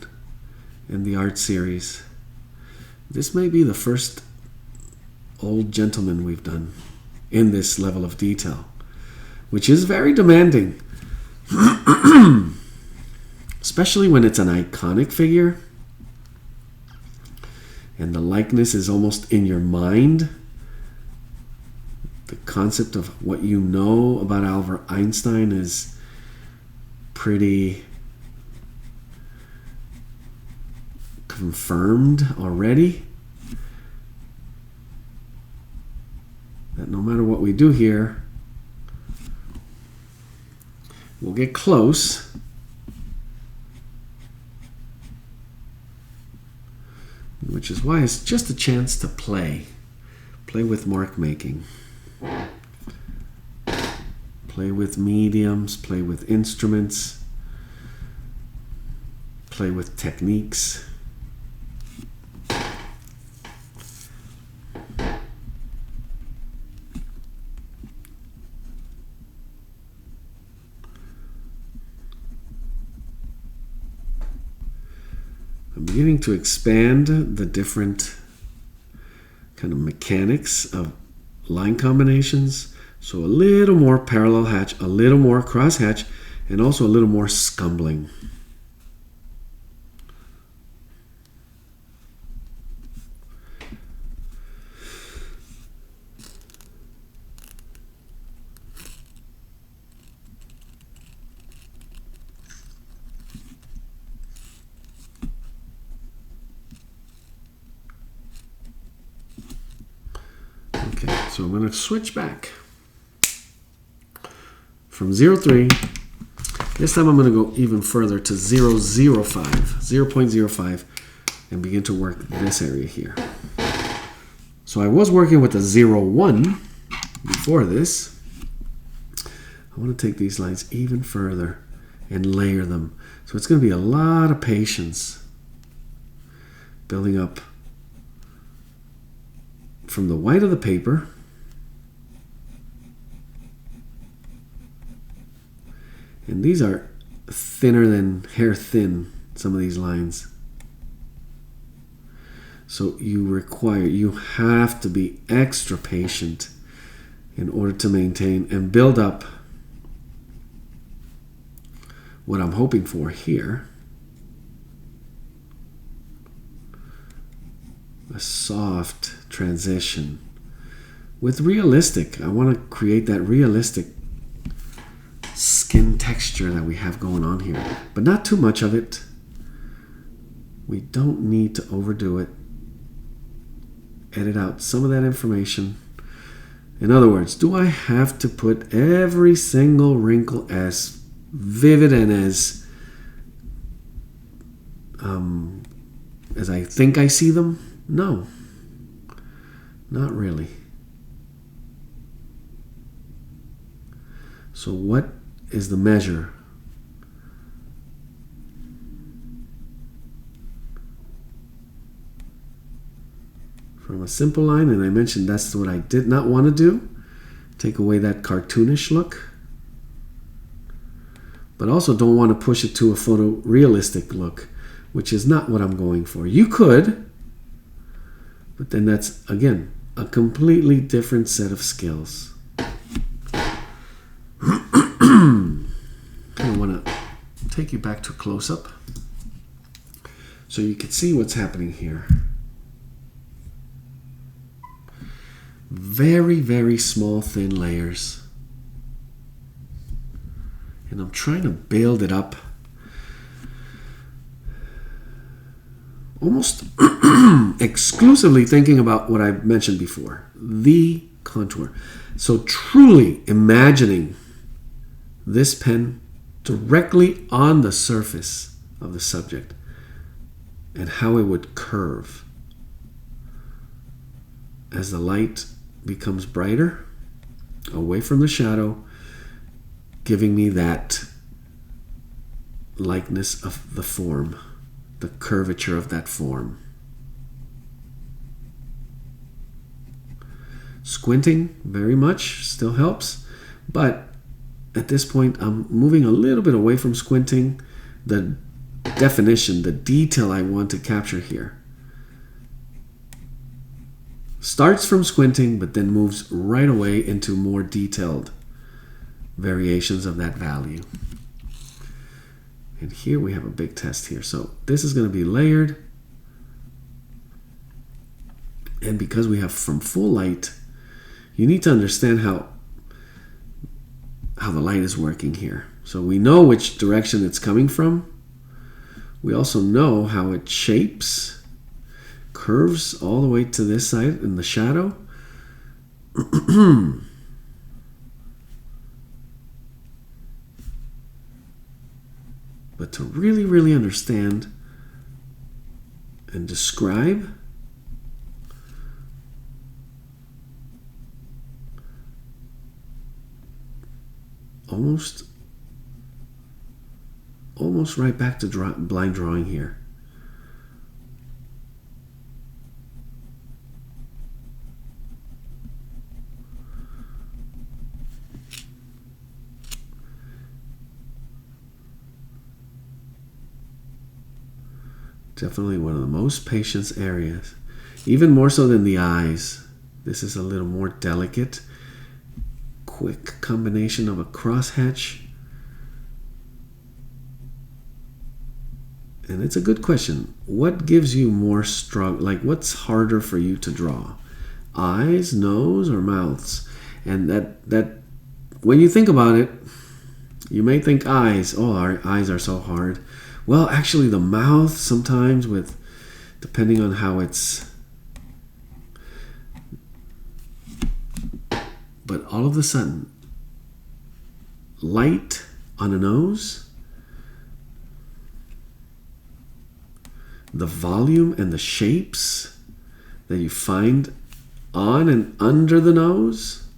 Speaker 1: in the art series. This may be the first old gentleman we've done in this level of detail, which is very demanding, especially when it's an iconic figure and the likeness is almost in your mind. The concept of what you know about Albert Einstein is pretty confirmed already. That no matter what we do here, we'll get close. Which is why it's just a chance to play with mark making. Play with mediums, play with instruments, play with techniques. I'm beginning to expand the different kind of mechanics of line combinations. So a little more parallel hatch, a little more cross hatch, and also a little more scumbling. Okay, so I'm going to switch back from 03. This time I'm going to go even further to 0.05, and begin to work this area here. So I was working with the 01 before this. I want to take these lines even further and layer them. So it's going to be a lot of patience building up from the white of the paper and these are thinner than hair thin, some of these lines. So you have to be extra patient in order to maintain and build up what I'm hoping for here. A soft transition with realistic. I want to create that realistic skin texture that we have going on here, but not too much of it. We don't need to overdo it. Edit out some of that information. In other words, do I have to put every single wrinkle as vivid and as I think I see them? No, not really. So what is the measure? From a simple line, and I mentioned that's what I did not want to do. Take away that cartoonish look. But also don't want to push it to a photorealistic look, which is not what I'm going for. You could, but then that's, again, a completely different set of skills. I want to take you back to close-up so you can see what's happening here. Very, very small, thin layers. And I'm trying to build it up almost exclusively thinking about what I mentioned before, the contour. So truly imagining this pen directly on the surface of the subject and how it would curve as the light becomes brighter away from the shadow, giving me that likeness of the form, the curvature of that form. Squinting very much still helps, but at this point, I'm moving a little bit away from squinting. The definition, the detail I want to capture here, starts from squinting, but then moves right away into more detailed variations of that value. And here we have a big test here. So this is going to be layered. And because we have from full light, you need to understand how the light is working here. So we know which direction it's coming from. We also know how it shapes, curves all the way to this side in the shadow. But to really, really understand and describe almost right back to blind drawing here. Definitely one of the most patience areas, even more so than the eyes. This is a little more delicate. Quick combination of a crosshatch. And it's a good question. What gives you more strong, like what's harder for you to draw? Eyes, nose, or mouths? And that when you think about it, you may think eyes. Oh, our eyes are so hard. Well, actually the mouth sometimes, with depending on how it's, but all of a sudden, light on a nose, the volume and the shapes that you find on and under the nose,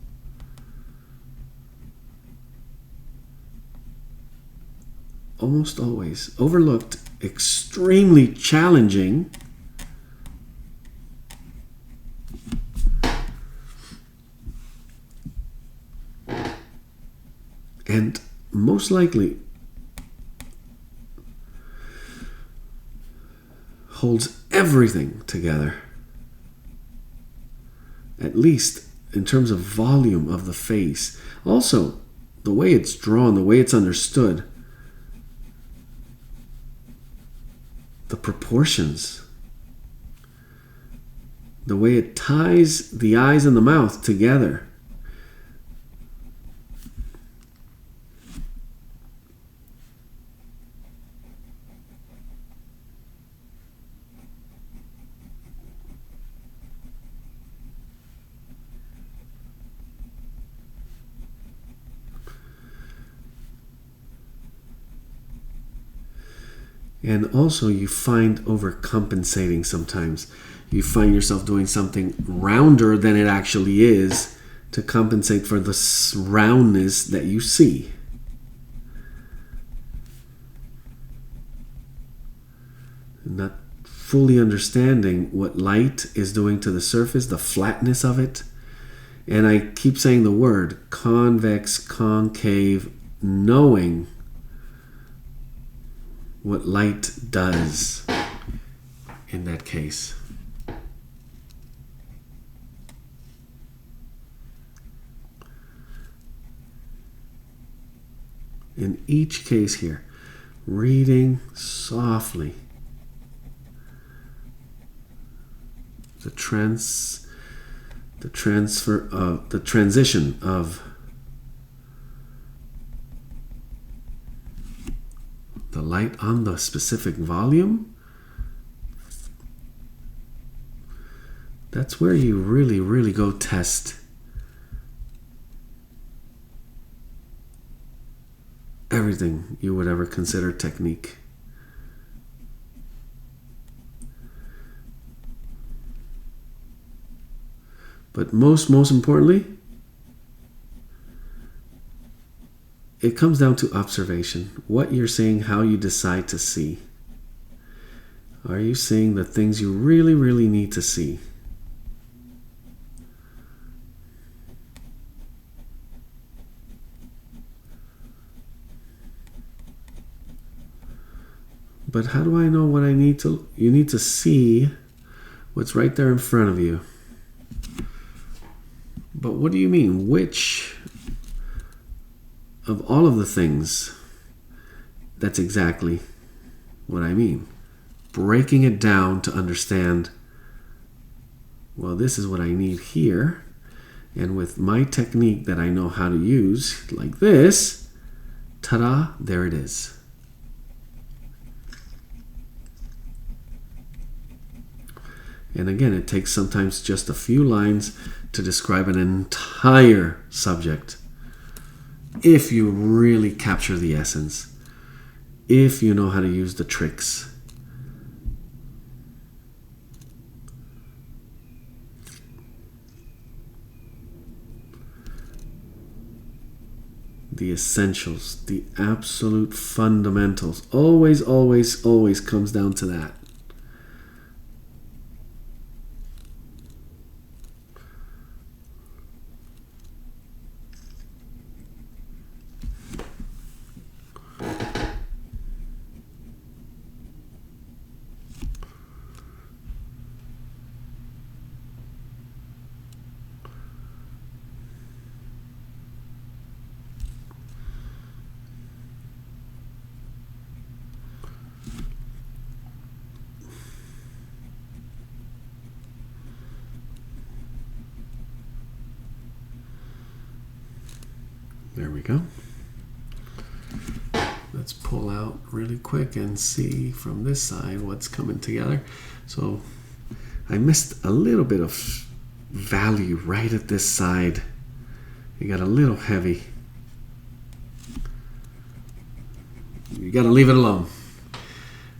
Speaker 1: almost always overlooked, extremely challenging, and most likely holds everything together, at least in terms of volume of the face. Also, the way it's drawn, the way it's understood, the proportions, the way it ties the eyes and the mouth together. And also you find overcompensating sometimes. You find yourself doing something rounder than it actually is to compensate for the roundness that you see. Not fully understanding what light is doing to the surface, the flatness of it. And I keep saying the word convex, concave, knowing what light does in that case. In each case here, reading softly the transition of the light on the specific volume. That's where you really, really go test everything you would ever consider technique. But most importantly, it comes down to observation. What you're seeing, how you decide to see. Are you seeing the things you really, really need to see? But how do I know what I need to? You need to see what's right there in front of you. But what do you mean? Which of all of the things? That's exactly what I mean. Breaking it down to understand, well, this is what I need here. And with my technique that I know how to use, like this, ta-da, there it is. And again, it takes sometimes just a few lines to describe an entire subject. If you really capture the essence, if you know how to use the tricks. The essentials, the absolute fundamentals. Always, always, always comes down to that. There we go. Let's pull out really quick and see from this side what's coming together. So I missed a little bit of value right at this side. It got a little heavy. You got to leave it alone.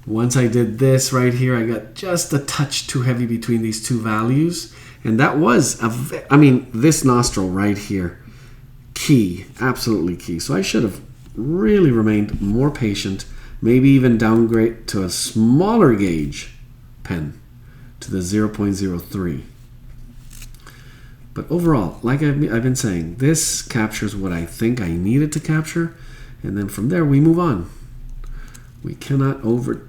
Speaker 1: Once I did this right here, I got just a touch too heavy between these two values. And that was, this nostril right here, key, absolutely key. So I should have really remained more patient, maybe even downgrade to a smaller gauge pen, to the 0.03. But overall, like I've been saying, this captures what I think I needed to capture, and then from there we move on. We cannot the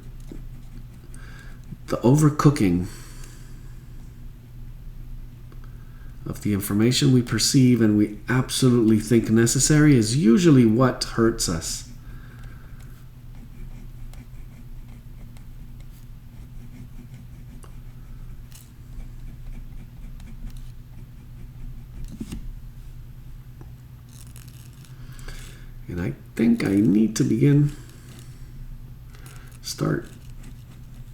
Speaker 1: overcooking of the information we perceive and we absolutely think necessary is usually what hurts us. And I think I need to start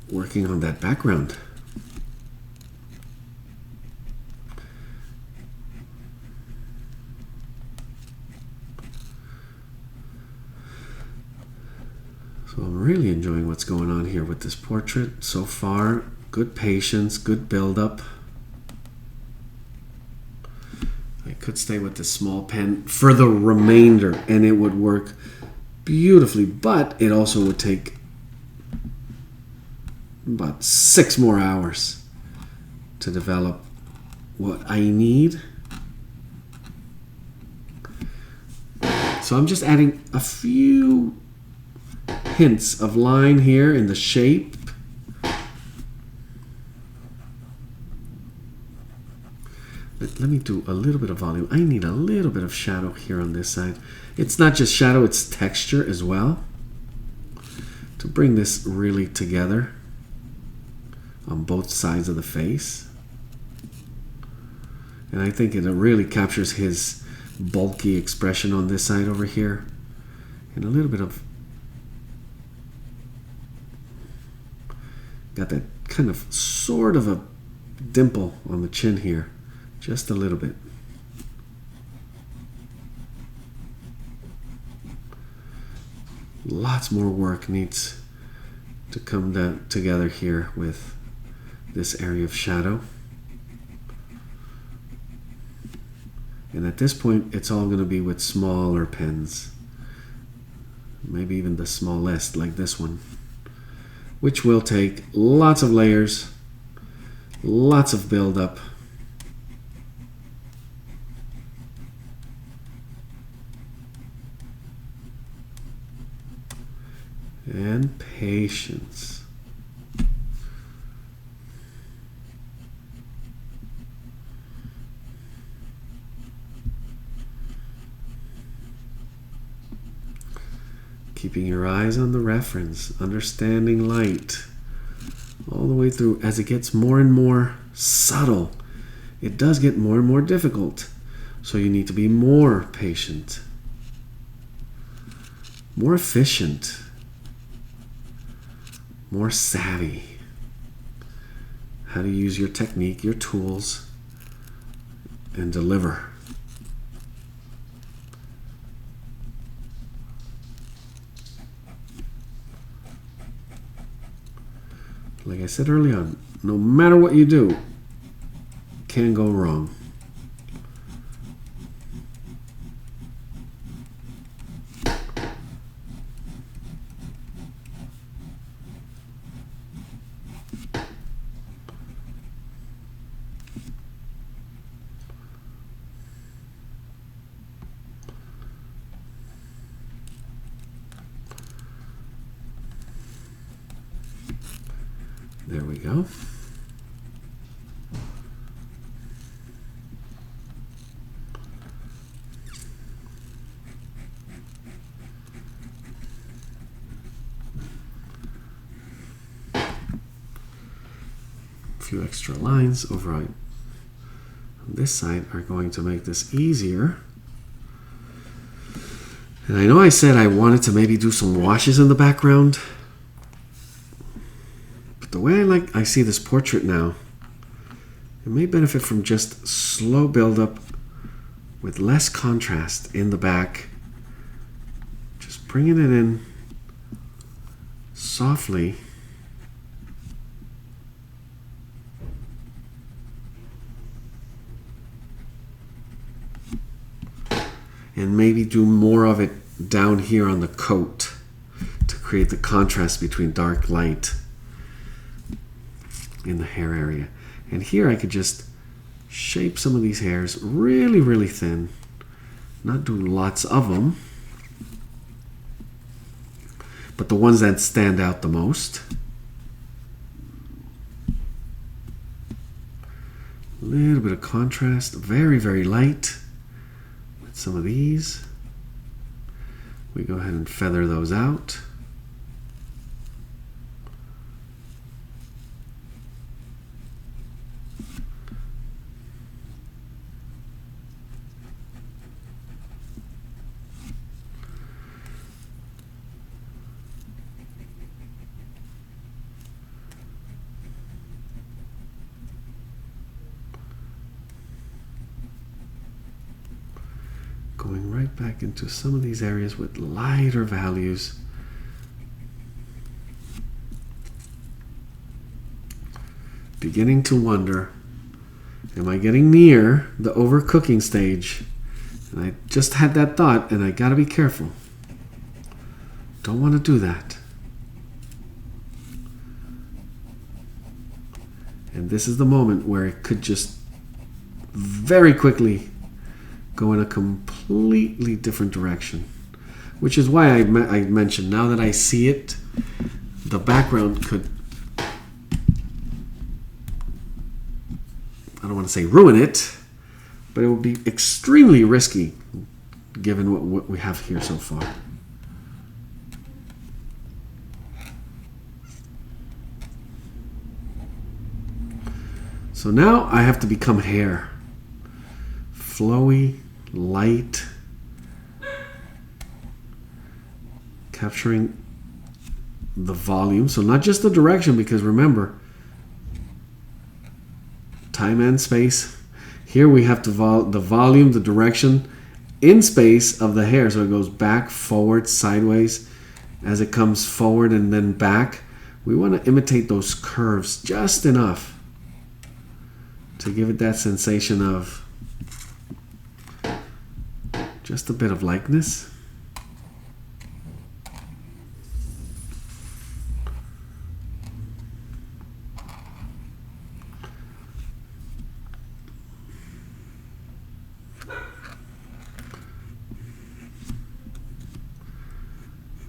Speaker 1: working on that background. So I'm really enjoying what's going on here with this portrait so far. Good patience, good build-up. I could stay with this small pen for the remainder and it would work beautifully, but it also would take about 6 more hours to develop what I need. So I'm just adding a few hints of line here in the shape. But let me do a little bit of volume. I need a little bit of shadow here on this side. It's not just shadow, it's texture as well, to bring this really together on both sides of the face. And I think it really captures his bulky expression on this side over here. And a little bit of, got that kind of sort of a dimple on the chin here. Just a little bit. Lots more work needs to come together here with this area of shadow. And at this point, it's all going to be with smaller pens. Maybe even the smallest, like this one, which will take lots of layers, lots of build-up. and patience. Keeping your eyes on the reference, understanding light all the way through. As it gets more and more subtle, it does get more and more difficult. So you need to be more patient, more efficient, more savvy. How to use your technique, your tools, and deliver. Like I said early on, no matter what you do, can go wrong. There we go. A few extra lines over on this side are going to make this easier. And I know I said I wanted to maybe do some washes in the background. The way I see this portrait now, it may benefit from just slow buildup with less contrast in the back. Just bringing it in softly. And maybe do more of it down here on the coat to create the contrast between dark light in the hair area. And here I could just shape some of these hairs really, really thin. Not do lots of them, but the ones that stand out the most. A little bit of contrast, very, very light with some of these. We go ahead and feather those out. Going right back into some of these areas with lighter values. Beginning to wonder, am I getting near the overcooking stage? And I just had that thought, and I gotta be careful. Don't want to do that. And this is the moment where it could just very quickly go in a completely different direction, which is why I mentioned, now that I see it, the background could, I don't want to say ruin it, but it would be extremely risky given what we have here so far. So now I have to become hair. Flowy, light, capturing the volume. So not just the direction, because remember, time and space. Here we have to the volume, the direction in space of the hair. So it goes back, forward, sideways as it comes forward and then back. We want to imitate those curves just enough to give it that sensation of just a bit of likeness.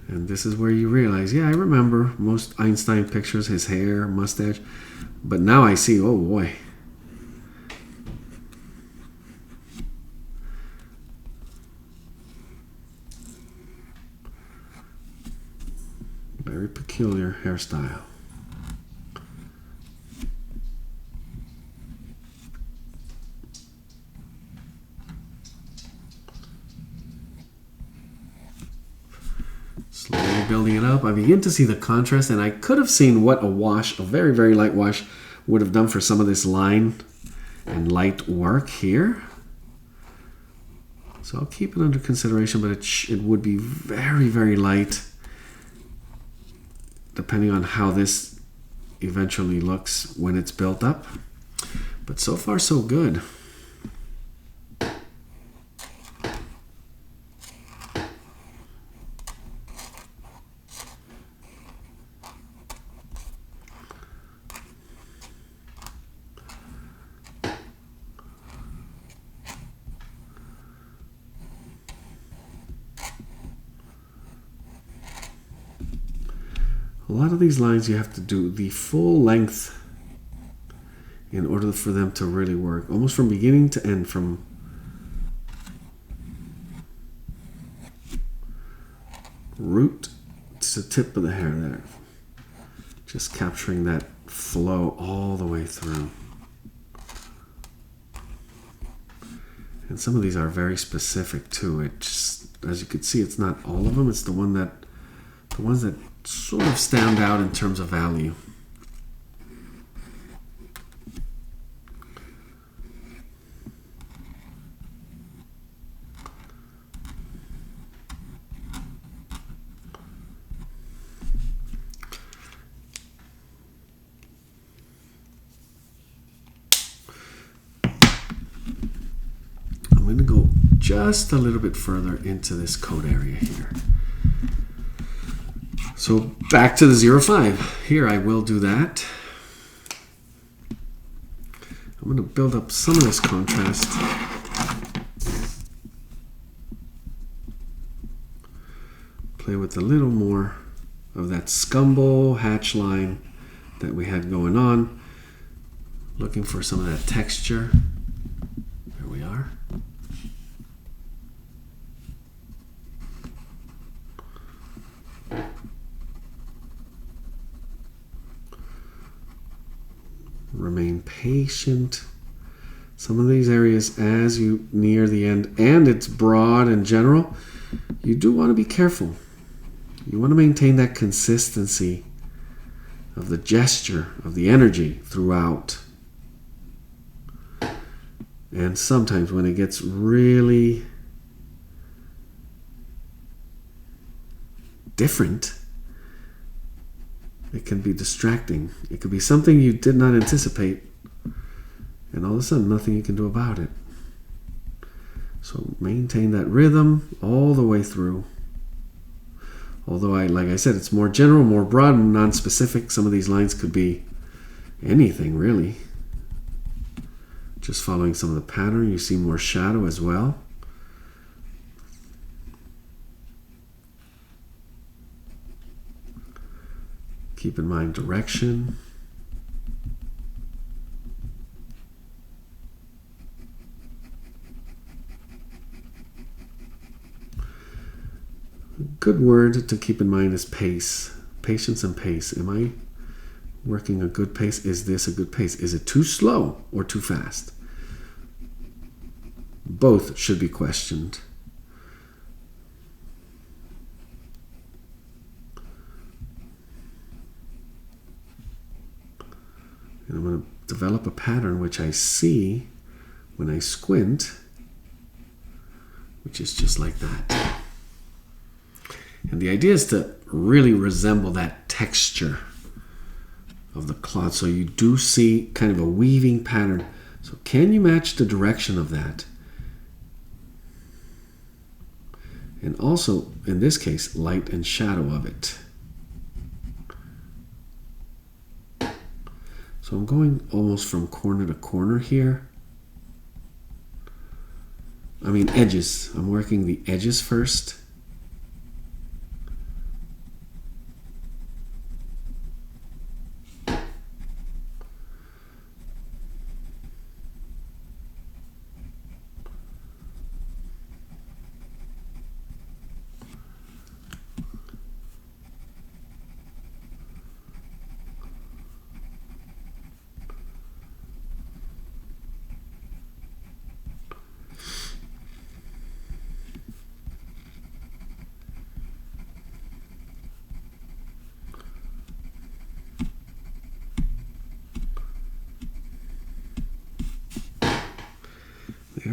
Speaker 1: And this is where you realize, yeah, I remember most Einstein pictures, his hair, mustache. But now I see, oh boy. Very peculiar hairstyle. Slowly building it up, I begin to see the contrast, and I could have seen what a wash, a very, very light wash, would have done for some of this line and light work here. So I'll keep it under consideration, but it would be very, very light depending on how this eventually looks when it's built up. But so far, so good. A lot of these lines you have to do the full length in order for them to really work. Almost from beginning to end, from root to tip of the hair there. Just capturing that flow all the way through. And some of these are very specific too. It just, as you can see, it's not all of them. It's the ones that sort of stand out in terms of value. I'm going to go just a little bit further into this coat area here. So back to the 0.5. Here I will do that. I'm going to build up some of this contrast. Play with a little more of that scumble hatch line that we had going on. Looking for some of that texture. There we are. Remain patient. Some of these areas, as you near the end, and it's broad in general, you do want to be careful. You want to maintain that consistency of the gesture, of the energy throughout. And sometimes when it gets really different, it can be distracting. It could be something you did not anticipate, and all of a sudden nothing you can do about it. So maintain that rhythm all the way through. Although, like I said, it's more general, more broad, non-specific. Some of these lines could be anything, really. Just following some of the pattern, you see more shadow as well. Keep in mind direction. A good word to keep in mind is pace. Patience and pace. Am I working a good pace? Is this a good pace? Is it too slow or too fast? Both should be questioned. And I'm going to develop a pattern which I see when I squint, which is just like that. And the idea is to really resemble that texture of the cloth. So you do see kind of a weaving pattern. So can you match the direction of that? And also, in this case, light and shadow of it. So I'm going almost from corner to corner here. I mean edges. I'm working the edges first.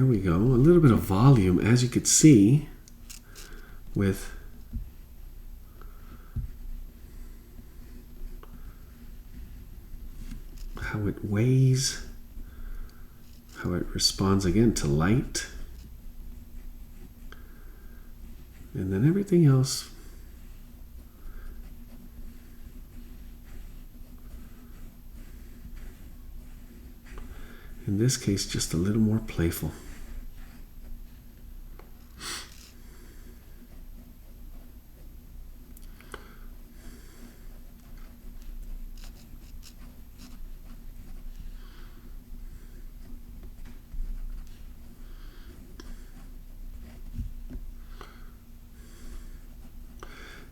Speaker 1: There we go. A little bit of volume, as you could see, with how it weighs, how it responds again to light, and then everything else in this case just a little more playful.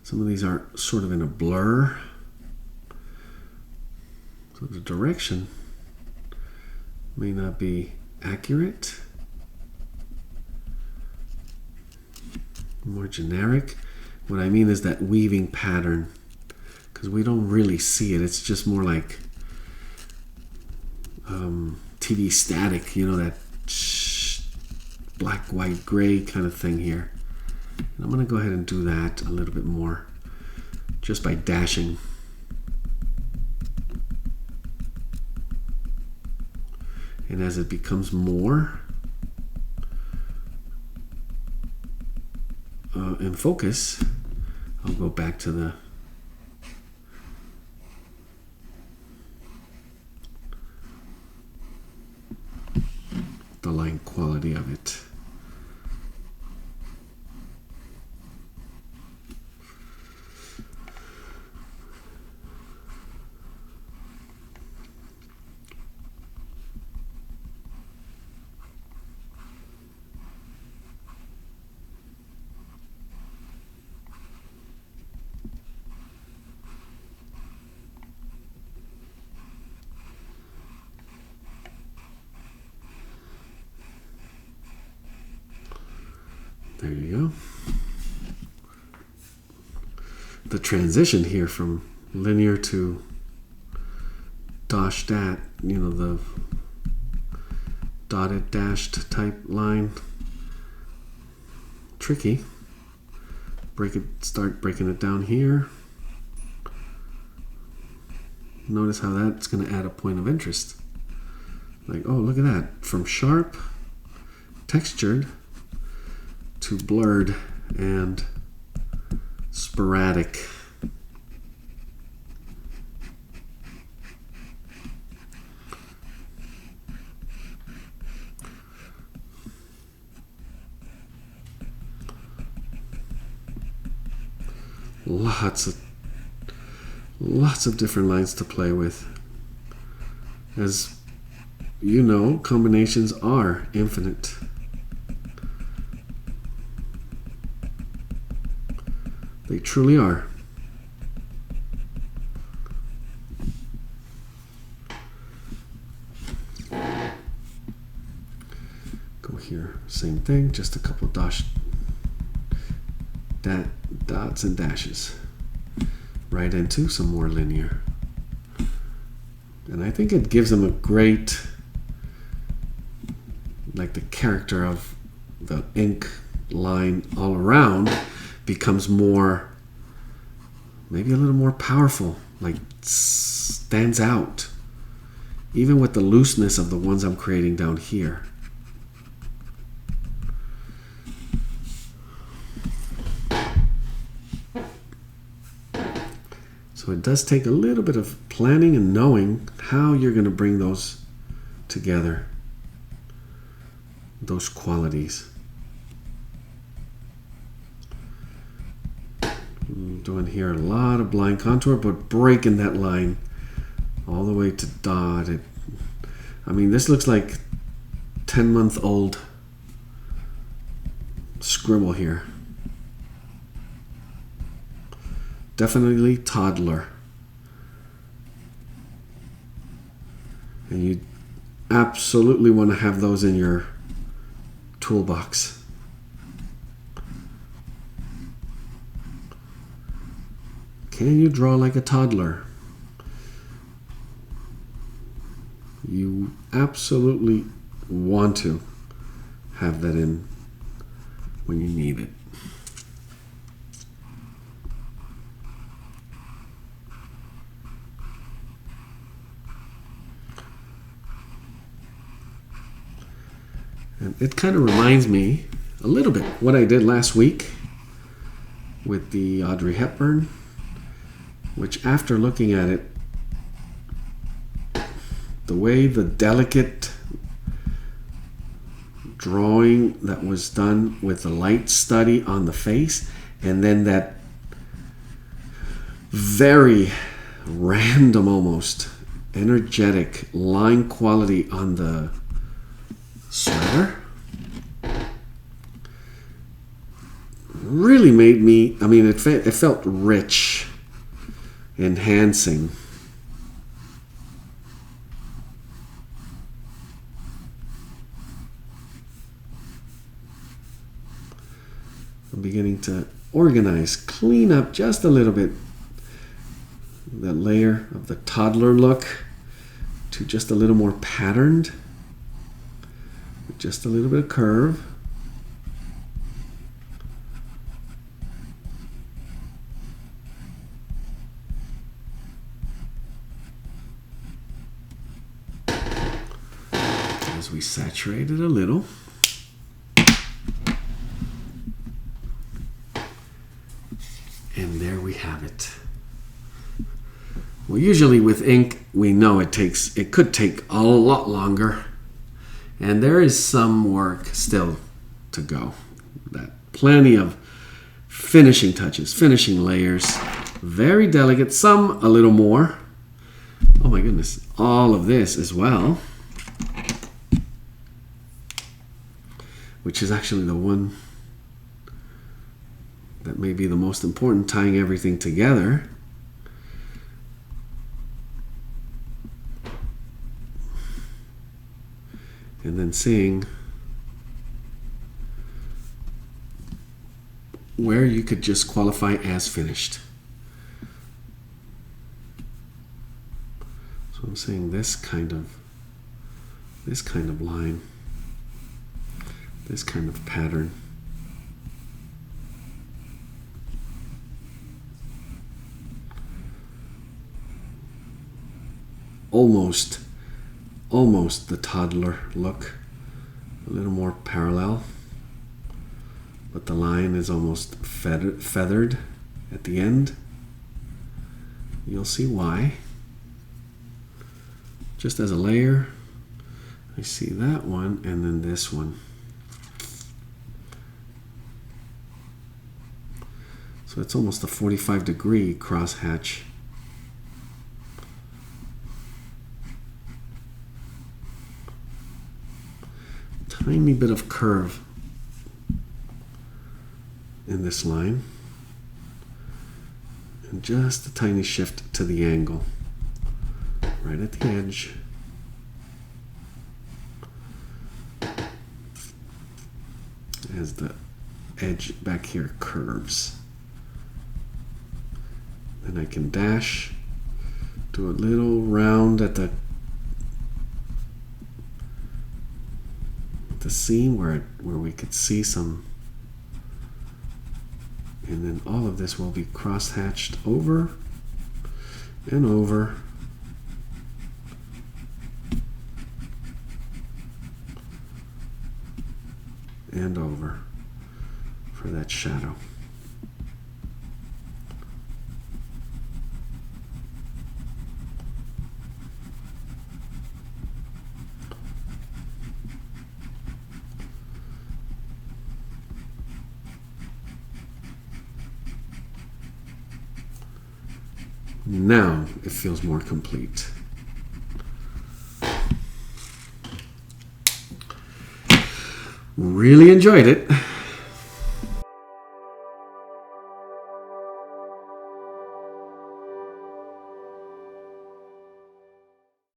Speaker 1: Some of these are sort of in a blur, so the direction may not be accurate, more generic. What I mean is that weaving pattern, because we don't really see it. It's just more like TV static, you know, that black, white, gray kind of thing here. And I'm going to go ahead and do that a little bit more just by dashing. And as it becomes more in focus, I'll go back to the line quality of it. There you go. The transition here from linear to dashed, you know, the dotted dashed type line. Tricky. Start breaking it down here. Notice how that's going to add a point of interest. Like, oh, look at that. From sharp, textured, to blurred and sporadic. Lots of different lines to play with. As you know, combinations are infinite. They truly are. Go here, same thing, just a couple of dots and dashes. Right into some more linear. And I think it gives them a great, like the character of the ink line all around becomes more, maybe a little more powerful, like stands out, even with the looseness of the ones I'm creating down here. So it does take a little bit of planning and knowing how you're going to bring those together, those qualities. I'm doing here a lot of blind contour, but breaking that line all the way to dotted. I mean, this looks like 10-month-old scribble here. Definitely toddler. And you absolutely want to have those in your toolbox. Can you draw like a toddler? You absolutely want to. have that in when you need it. And it kind of reminds me a little bit what I did last week with the Audrey Hepburn, which after looking at it, the way the delicate drawing that was done with the light study on the face, and then that very random, almost energetic line quality on the sweater really made me, I mean, it felt rich, enhancing. I'm beginning to organize, clean up just a little bit that layer of the toddler look to just a little more patterned, with just a little bit of curve. As we saturate it a little. And there we have it. Well, usually with ink, we know it could take a lot longer. And there is some work still to go. Plenty of finishing touches, finishing layers. Very delicate, some a little more. Oh my goodness, all of this as well. Which is actually the one that may be the most important, tying everything together. And then seeing where you could just qualify as finished. So I'm saying this kind of line, this kind of pattern. Almost the toddler look, a little more parallel, but the line is almost feathered at the end. You'll see why. Just as a layer, I see that one and then this one. So it's almost a 45-degree crosshatch. Tiny bit of curve in this line, and just a tiny shift to the angle right at the edge. As the edge back here curves. Then I can dash, do a little round at the seam where we could see some, and then all of this will be cross-hatched over and over and over for that shadow. Now it feels more complete. Really enjoyed it.